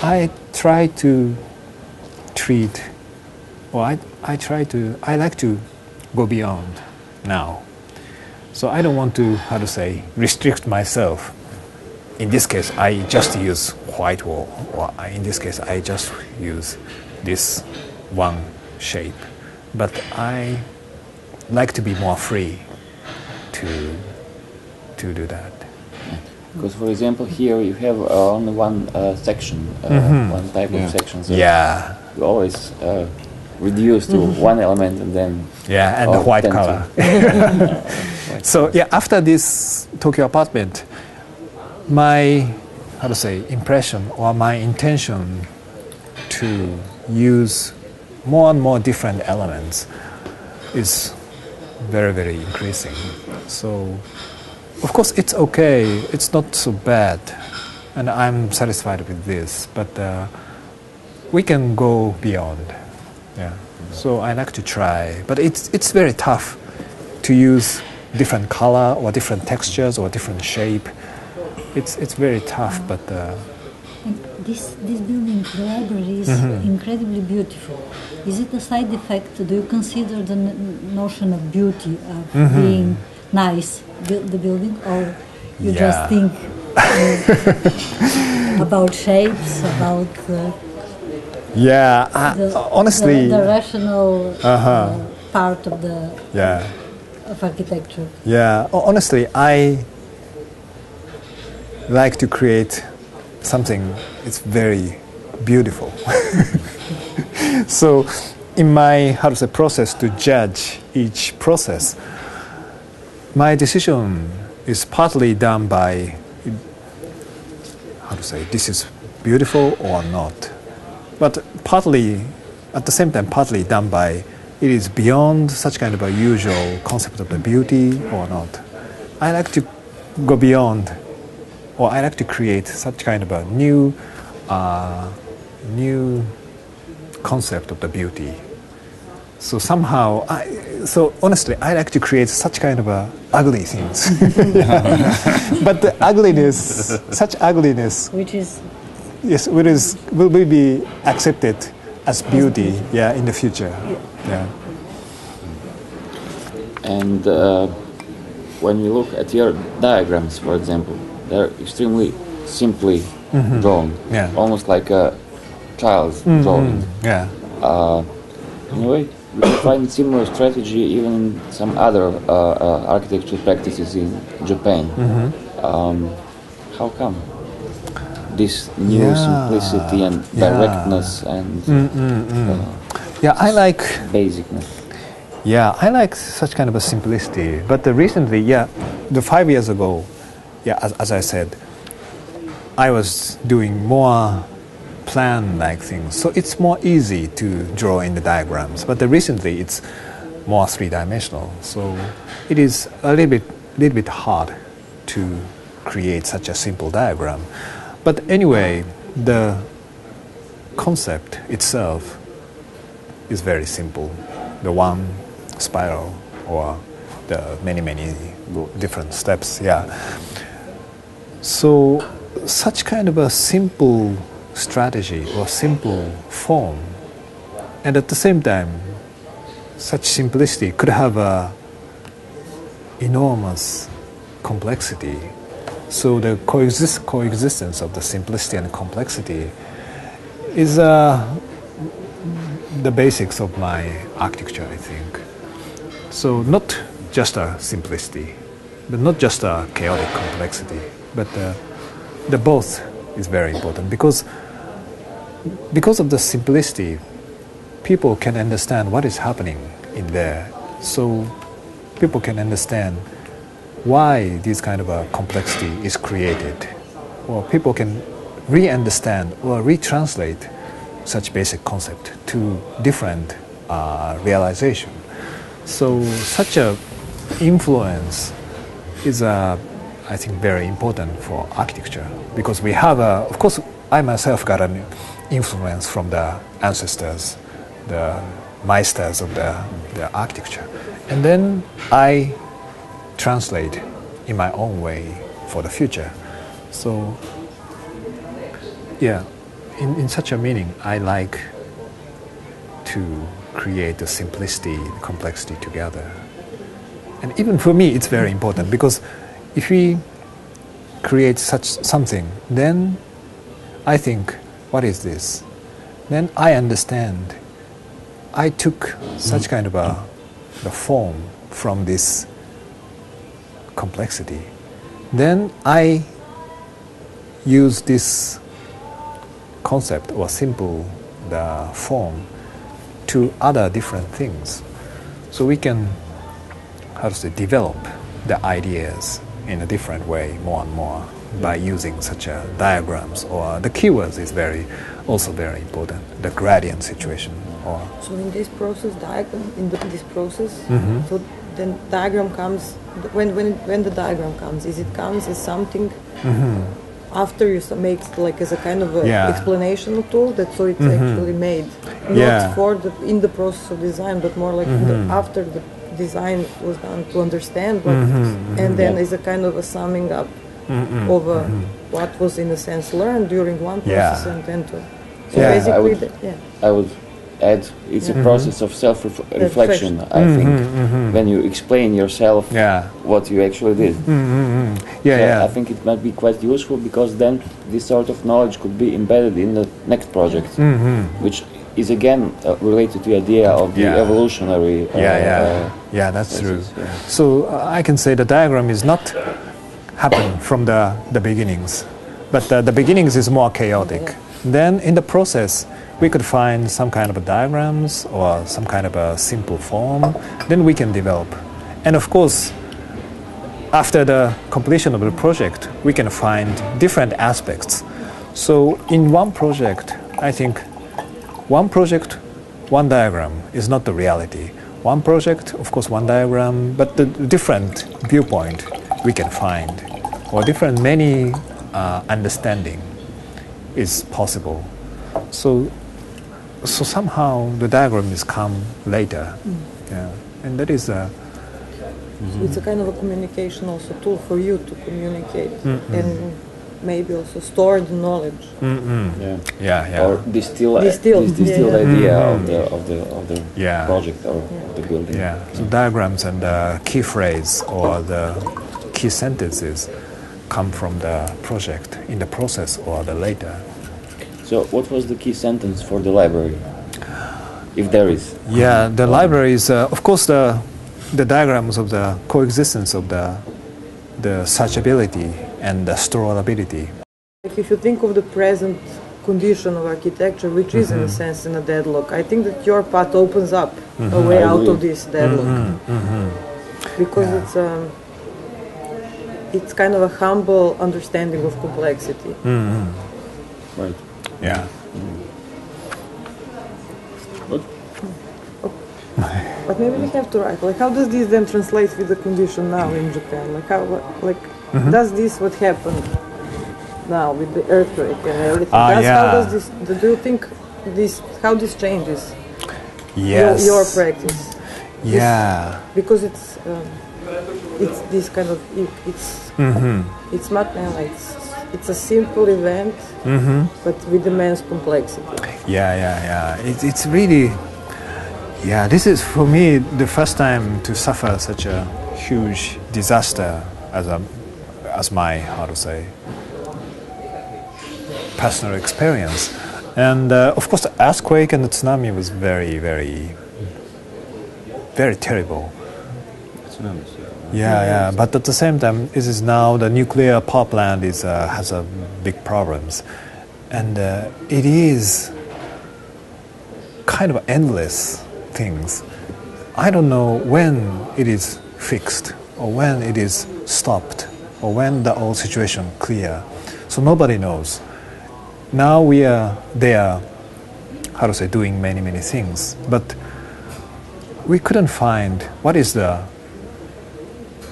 I try to treat, or I like to go beyond now. So I don't want to, how to say, restrict myself. In this case, I just use white wall, or in this case, I just use this one shape. But I like to be more free to do that. Because, for example, here you have only one section, one type of section. So you always reduce to one element and then and the white color. So after this Tokyo apartment, my, how to say, impression or my intention to use more and more different elements is very, very increasing. So of course it's okay, it's not so bad, and I'm satisfied with this, but we can go beyond. So I like to try, but it's very tough to use different color or different textures or different shape. It's very tough, but this building, the library, is incredibly beautiful. Is it a side effect? Do you consider the notion of beauty of being nice, the building, or you just think about shapes, about honestly, the rational part of the of architecture? Honestly, I like to create something it's very beautiful. So in my, how to say, process to judge each process, my decision is partly done by, how to say, this is beautiful or not. But partly, at the same time, partly done by, it is beyond such kind of a usual concept of the beauty or not. I like to go beyond, or I like to create such kind of a new concept of the beauty. So somehow, honestly, I like to create such kind of ugly things. But the ugliness, such ugliness, which is will be accepted as beauty, in the future. And when you look at your diagrams, for example, they're extremely simply drawn, almost like a child's drawing. Yeah. In a way, we can find similar strategy even in some other architectural practices in Japan. How come? This new simplicity and directness and I like basicness. Yeah, I like such kind of a simplicity. But recently, the 5 years ago, as I said, I was doing more plan-like things. So it's more easy to draw in the diagrams. But recently, it's more three-dimensional. So it is a little bit hard to create such a simple diagram. But anyway, the concept itself is very simple. The one spiral or the many different steps. So such kind of a simple strategy or simple form, and at the same time such simplicity could have a enormous complexity. So the coexistence of the simplicity and complexity is the basics of my architecture, I think. So not just a simplicity, but not just a chaotic complexity, but the both is very important because of the simplicity, people can understand what is happening in there. So people can understand why this kind of a complexity is created, or people can re-understand or retranslate such basic concept to different realization. So such a influence is, I think, very important for architecture because we have, of course, I myself got an influence from the ancestors, the meisters of the architecture, and then I translate in my own way for the future. So in such a meaning, I like to create the simplicity and complexity together. And even for me, it's very important because if we create such something, then I think, what is this? Then I understand. I took such kind of the form from this complexity. Then I use this concept or simple the form to other different things. So we can, develop the ideas in a different way more and more by using such diagrams, or the keywords is also very important, the gradient situation. So in this process, so then diagram comes, when the diagram comes, is it comes as something after you make like as a kind of explanational tool, that so it's actually made not for in the process of design, but more like after the design was done to understand what, and then is a kind of a summing up of what was in a sense learned during one process and then to basically I would add it's a process of self-reflection. I think when you explain yourself what you actually did. I think it might be quite useful because then this sort of knowledge could be embedded in the next project, which is again related to the idea of the evolutionary. That's true. So I can say the diagram is not happen from the beginnings, but the beginnings is more chaotic. Then in the process, we could find some kind of diagrams or some kind of a simple form, then we can develop. And of course, after the completion of the project, we can find different aspects. So in one project, I think one project, one diagram is not the reality. One project, of course, one diagram, but the different viewpoint we can find, or different many understanding is possible. So somehow the diagram is come later, and that is it's a kind of a communication also tool for you to communicate, and maybe also store the knowledge. Or distill idea of the project or of the building. So diagrams and key phrase or the key sentences come from the project in the process or the later. So what was the key sentence for the library, if there is? The library is of course the diagrams of the coexistence of the searchability and the storability. If you think of the present condition of architecture, which is in a sense in a deadlock, I think that your path opens up a way out of this deadlock, because it's kind of a humble understanding of complexity. Right. Yeah. But maybe we have to write, like, how does this then translate with the condition now in Japan? Like, how, does this what happened now with the earthquake and everything? How does this? Do you think how this changes your practice? Because it's this kind of it's not like it's a simple event, but with immense complexity. It's really. This is for me the first time to suffer such a huge disaster as my, how to say, personal experience. And of course the earthquake and the tsunami was very, very, very terrible. Tsunamis, but at the same time, this is now the nuclear power plant has a big problems. And it is kind of endless things. I don't know when it is fixed or when it is stopped or when the whole situation clear. So nobody knows. Now we are there, how to say, doing many, many things, but we couldn't find what is the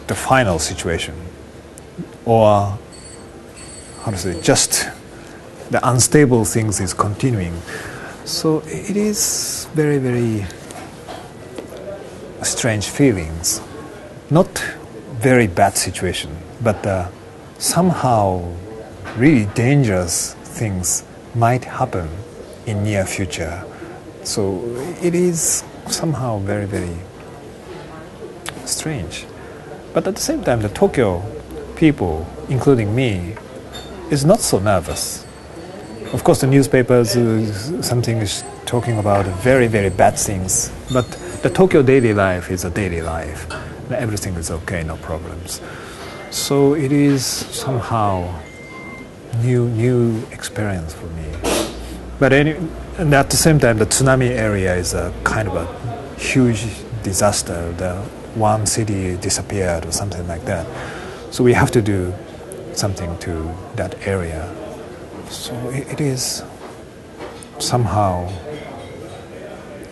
final situation, or how to say, just the unstable things is continuing. So it is very, very strange feelings. Not very bad situation, but somehow really dangerous things might happen in near future. So it is somehow very, very strange. But at the same time, the Tokyo people, including me, is not so nervous. Of course, the newspapers, something is talking about very, very bad things. But the Tokyo daily life is a daily life. Everything is okay, no problems. So it is somehow new experience for me. But and at the same time, the tsunami area is a kind of a huge disaster. The one city disappeared or something like that. So we have to do something to that area. So it is somehow,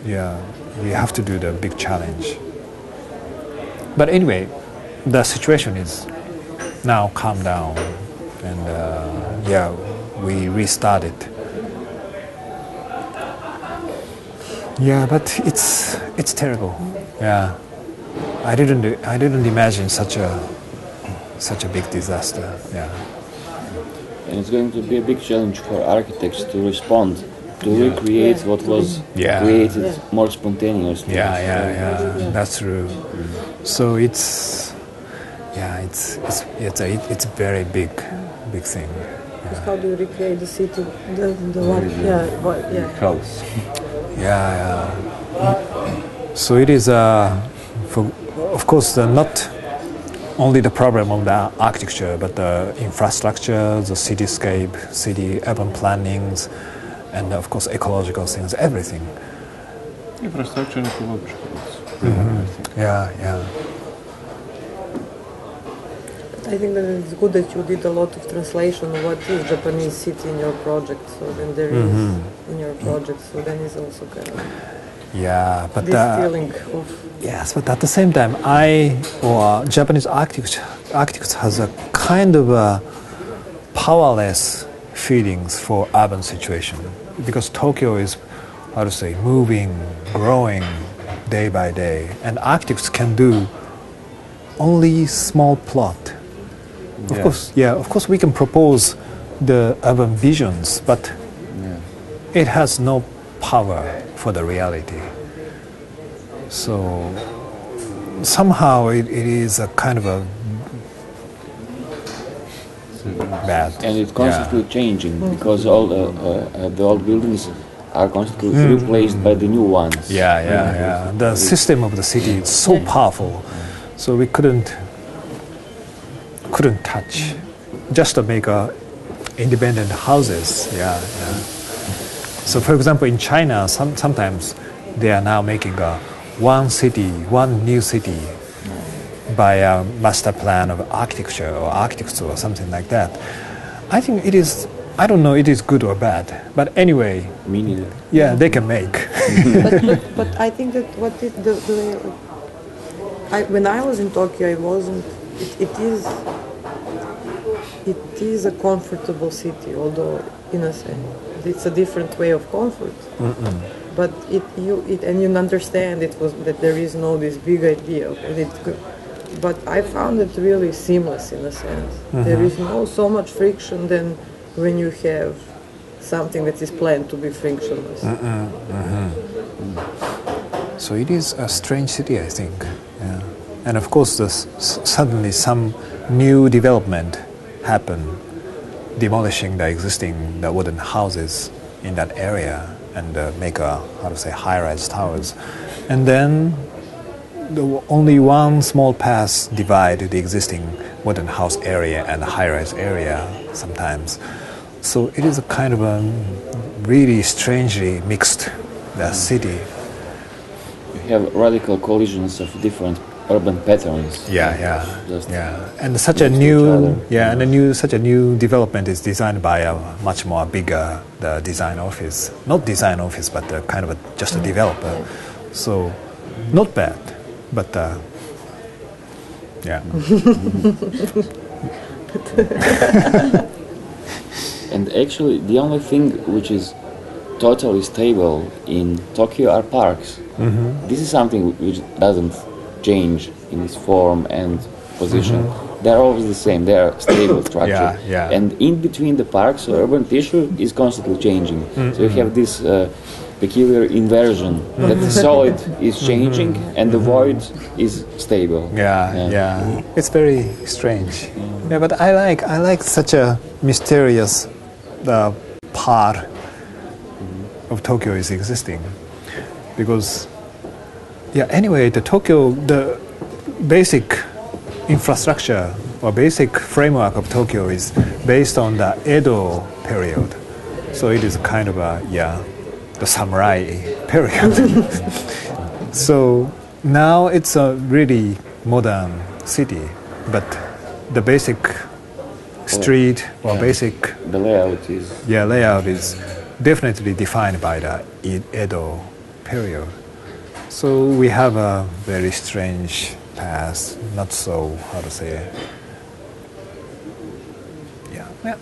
we have to do the big challenge. But anyway, the situation is now calmed down, and we restarted. But it's terrible. I didn't imagine such a big disaster. And it's going to be a big challenge for architects to respond, to recreate what was created more spontaneously. That's true. So it's a very big thing. How do you recreate the city? The house. So it is of course not only the problem of the architecture, but the infrastructure, the cityscape, city urban plannings, and of course ecological things, everything. Infrastructure and ecological. I think that it's good that you did a lot of translation of what is Japanese city in your project. So then there is in your project. So then it's also kind of but this feeling of yes. But at the same time, Japanese architects has a kind of a powerless feelings for urban situation, because Tokyo is, how to say, moving, growing day by day, and architects can do only small plot. Of course, we can propose the urban visions, but it has no power for the reality. So somehow it is a kind of a bad. And it's constantly changing because all the old buildings are constantly replaced by the new ones. Yeah. The system of the city is so powerful, so we couldn't touch just to make independent houses. So, for example, in China, sometimes they are now making one new city by a master plan of architecture or architecture or something like that. I think it is. I don't know it is good or bad, but anyway, Me neither. yeah, they can make. But I think that when I was in Tokyo, it wasn't. It is a comfortable city, although in a sense it's a different way of comfort. But you understand that there is no this big idea of it. But I found it really seamless in a sense. There is no so much friction than when you have something that is planned to be frictionless. So it is a strange city, I think. Yeah. And of course, suddenly some new development happened, demolishing the existing wooden houses in that area and make high-rise towers. And then only one small path divide the existing wooden house area and the high-rise area sometimes. So it is a kind of a really strangely mixed city. You have radical collisions of different urban patterns. And such a new development is designed by a much more bigger design office, not design office, but just a developer. So not bad, but And actually, the only thing which is totally stable in Tokyo are parks. This is something which doesn't change in its form and position. They're always the same. They are stable structure. And in between the parks, the urban tissue is constantly changing. So you have this peculiar inversion that the solid is changing and the void is stable. It's very strange. But I like such a mysterious part of Tokyo is existing, because anyway, the basic infrastructure or basic framework of Tokyo is based on the Edo period. So it is kind of the samurai period. So now it's a really modern city, but the basic street or the layout is definitely defined by the Edo period. So we have a very strange past, not so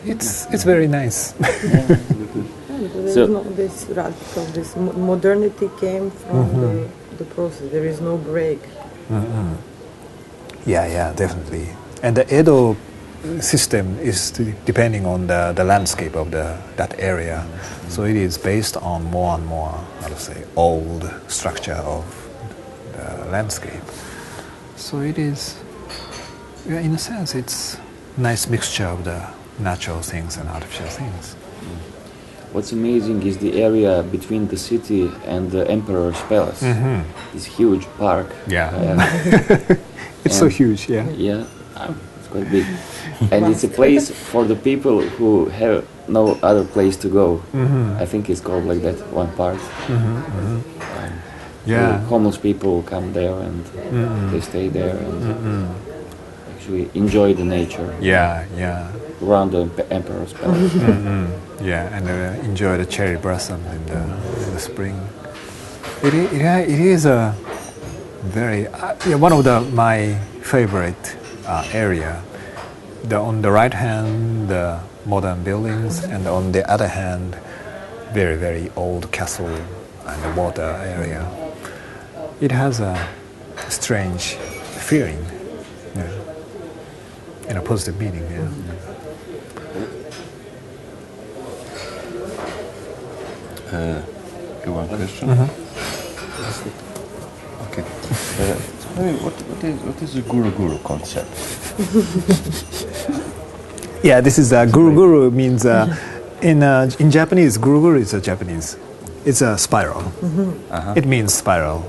it's very nice. There is no this radical, this modernity came from the process. There is no break. Definitely. And the Edo system is depending on the landscape of that area. So it is based on more and more, old structure of the landscape. So it is, in a sense, it's nice mixture of the natural things and artificial things. What's amazing is the area between the city and the Emperor's Palace. This huge park. It's so huge, it's quite big. And it's a place for the people who have no other place to go. I think it's called like that, one part. So homeless people come there and they stay there and actually enjoy the nature. Around the Emperor's Palace. And enjoy the cherry blossom in the spring. It is a very one of my favorite area. On the right hand, the modern buildings, and on the other hand, very, very old castle and the water area. It has a strange feeling, in a positive meaning. You want a question? Okay. Tell me, what is the guru concept? Yeah, this is guru means in Japanese, guru is a Japanese. It's a spiral. It means spiral.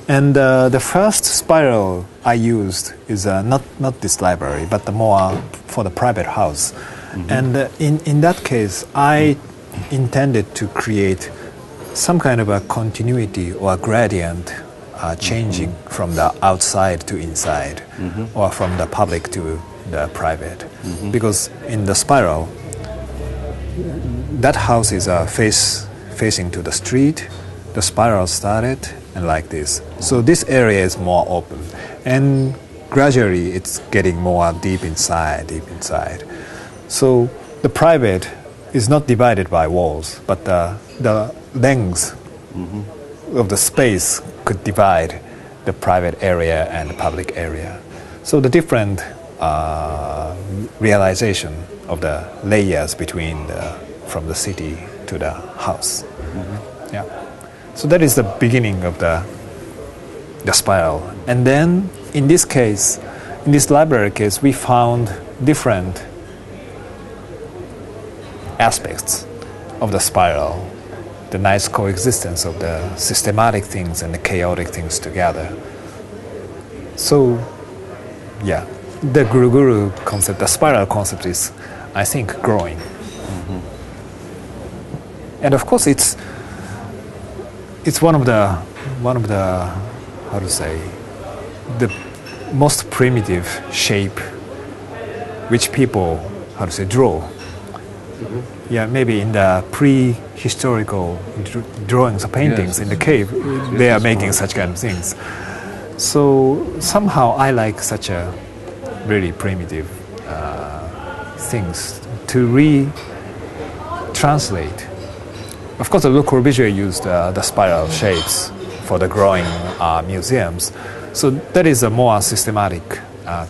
And the first spiral I used is not this library, but the more for the private house. And in that case, I intended to create some kind of a continuity or a gradient changing from the outside to inside, or from the public to the private. Because in the spiral, that house is facing to the street, the spiral started, and like this. So this area is more open, and gradually it's getting more deep inside. So the private is not divided by walls, but the length of the space could divide the private area and the public area. So the different realization of the layers between from the city to the house. Yeah. So that is the beginning of the spiral. And then in this case, in this library case, we found different aspects of the spiral, the nice coexistence of the systematic things and the chaotic things together. So, yeah, the guru concept, the spiral concept is, I think, growing. And of course, it's one of the how to say, the most primitive shape which people, how to say, draw. Yeah, maybe in the prehistorical drawings or paintings in the cave, they are making such kind of things. So somehow I like such a really primitive things to retranslate. Of course, Le Corbusier used the spiral shapes for the growing museums. So that is a more systematic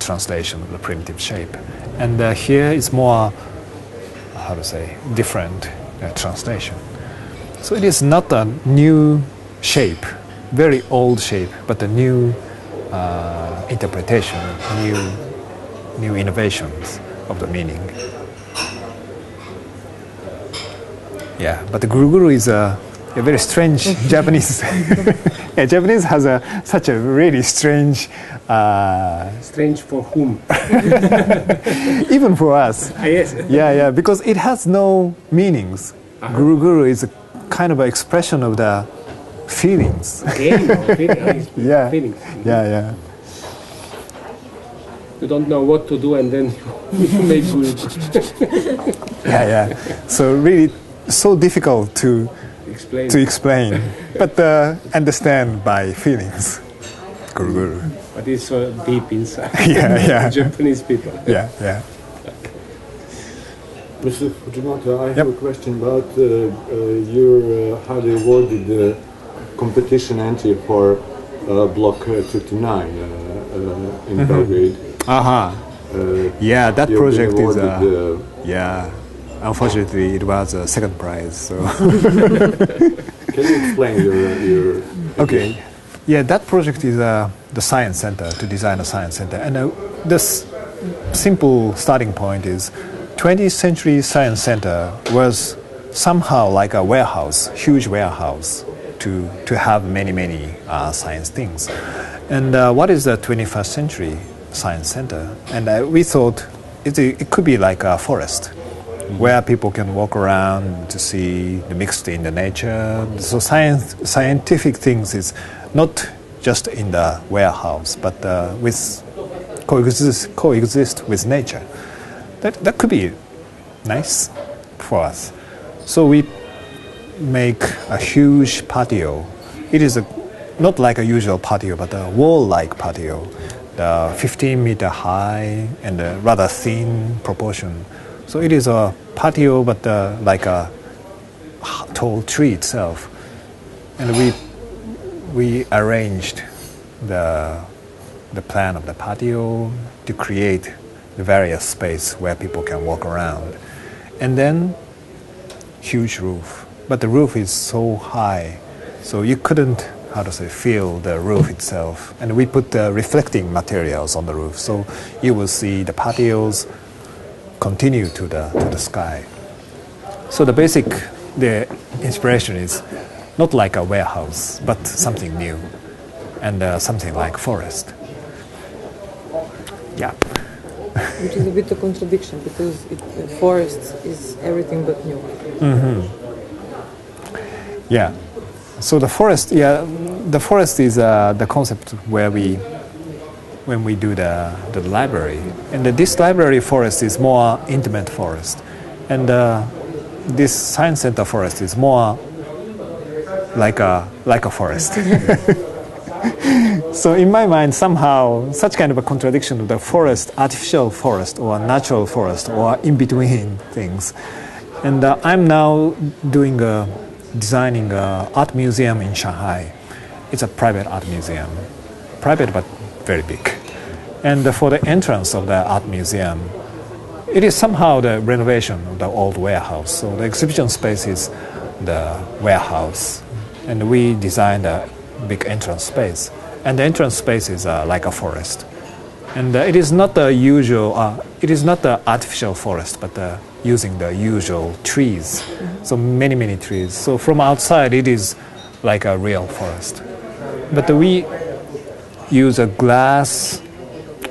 translation of the primitive shape. And here is more, how to say, different translation. So it is not a new shape, very old shape, but a new interpretation, new innovations of the meaning. Yeah, but the guru is a very strange Japanese. Yeah, Japanese has such a really strange. Strange for whom? Even for us. Yes. Yeah, because it has no meanings. Guru is a kind of an expression of the feelings. Yeah. Feelings. Yeah. You don't know what to do, and then you make guru. Yeah. So really, so difficult to explain, but understand by feelings. Guru. But it's so deep inside. Yeah. Japanese people. Yeah. Mr. Fujimoto, I have a question about your how they awarded the competition entry for Block 39 in Belgrade. Yeah, that project is. Yeah. Unfortunately, it was a second prize. So. Can you explain your? Okay. Yeah, that project is the science center, to design a science center. And this simple starting point is 20th century science center was somehow like a warehouse, huge warehouse to have many science things. And what is the 21st century science center? And we thought it could be like a forest where people can walk around to see the mixed in the nature. So scientific things is not just in the warehouse, but with coexist with nature. That could be nice for us. So we make a huge patio. It is not like a usual patio, but a wall-like patio, 15-meter high and a rather thin proportion. So it is a patio, but like a tall tree itself. And we arranged the plan of the patio to create the various space where people can walk around. And then huge roof. but the roof is so high, so you couldn't, how to say, feel the roof itself. And we put the reflecting materials on the roof, so you will see the patios continue to the sky. So the inspiration is not like a warehouse, but something new, and something like forest. Yeah. Which is a bit of contradiction, because forest is everything but new. Yeah. So the forest is the concept when we do the library, and this library forest is more intimate forest, and this science center forest is more like a forest. So in my mind, somehow such kind of a contradiction of the forest, artificial forest or natural forest or in between things, and I'm now designing an art museum in Shanghai. It's a private art museum, private but very big. And for the entrance of the art museum, it is somehow the renovation of the old warehouse. So the exhibition space is the warehouse, and we designed a big entrance space. And the entrance space is like a forest. And it is not the usual, it is not the artificial forest, but using the usual trees. So many trees. So from outside, it is like a real forest. But we use a glass,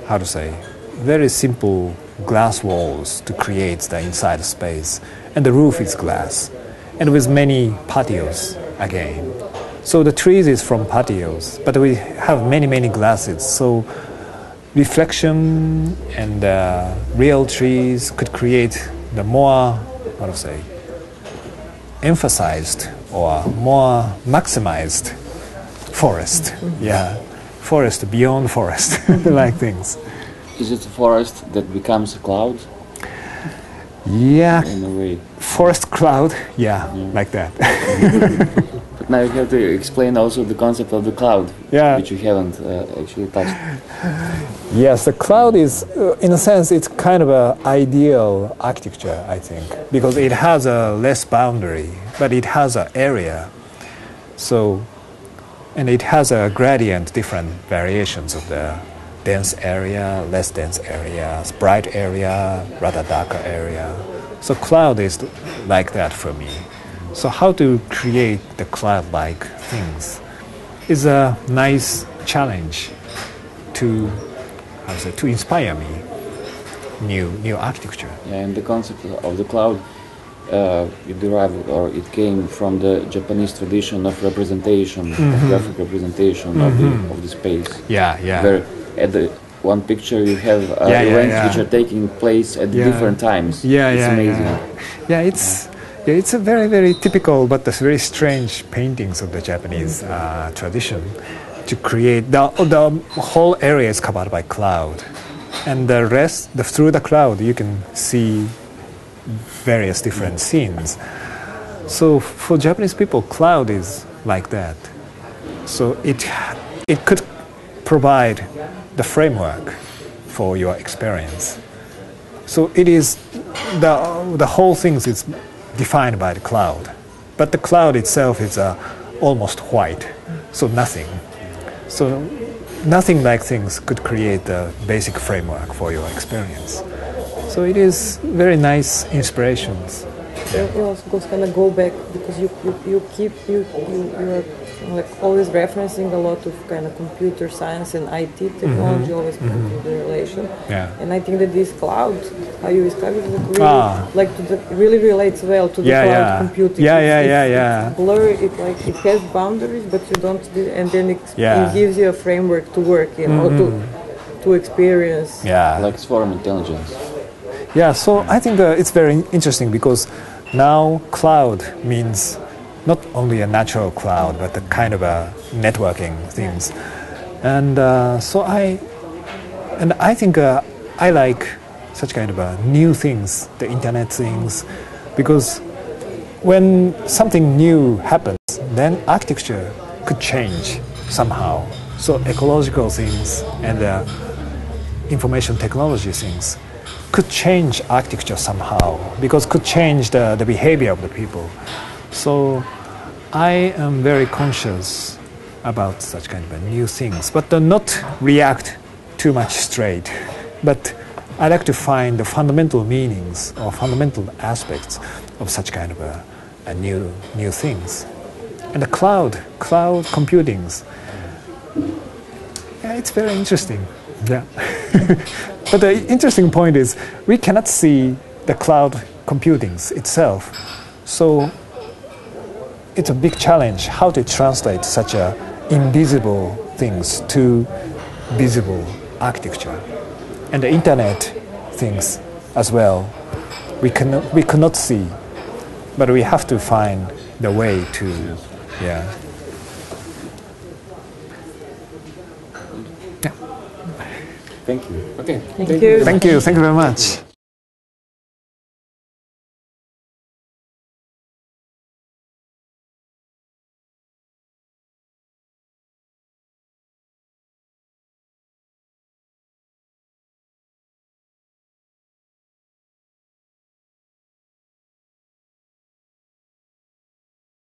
how to say, very simple glass walls to create the inside space. And the roof is glass. And with many patios again. So the trees is from patios, but we have many glasses. So reflection and real trees could create the more, how to say, emphasized or more maximized forest. Yeah, forest beyond forest, like things. Is it a forest that becomes a cloud? Yeah, in a way. Forest cloud, yeah. Like that. But now you have to explain also the concept of the cloud, which you haven't actually touched. Yes, the cloud is, in a sense, it's kind of an ideal architecture, I think, because it has a less boundary, but it has an area. So, and it has a gradient, different variations of the dense area, less dense areas, bright area, rather darker area. So cloud is like that for me. So how to create the cloud-like things is a nice challenge to, to inspire me new architecture. Yeah, and the concept of the cloud, it derived, or it came from the Japanese tradition of representation, of graphic representation of the space. Yeah. Where at the one picture you have events which are taking place at different times. It's amazing. It's a very typical but very strange paintings of the Japanese tradition to create the whole area is covered by cloud, and the rest through the cloud you can see various different scenes. So for Japanese people, cloud is like that. So it could provide the framework for your experience. So it is the whole thing is defined by the cloud, but the cloud itself is almost white, so nothing. So nothing like things could create the basic framework for your experience. So it is very nice inspirations. You also kind of go back, because you're like always referencing a lot of kind of computer science and IT technology, always come to the relation. And I think that this cloud, how you describe it, really relates well to the cloud computing. It's blurry, it has boundaries, but you don't, and then it gives you a framework to work in or to experience. Like swarm intelligence. Yeah, so I think it's very interesting, because now cloud means not only a natural cloud, but a kind of a networking things. And so I think I like such kind of new things, the internet things, because when something new happens, then architecture could change somehow. So ecological things and information technology things could change architecture somehow, because could change the behavior of the people. So I am very conscious about such kind of new things, but not react too much straight. But I like to find the fundamental meanings or fundamental aspects of such kind of a new things. And the cloud computings, yeah, it's very interesting. Yeah. But the interesting point is we cannot see the cloud computings itself. So it's a big challenge how to translate such a invisible things to visible architecture. And the internet things as well, we could not see, but we have to find the way to, yeah. Thank you. Okay. Thank you. Thank you very much.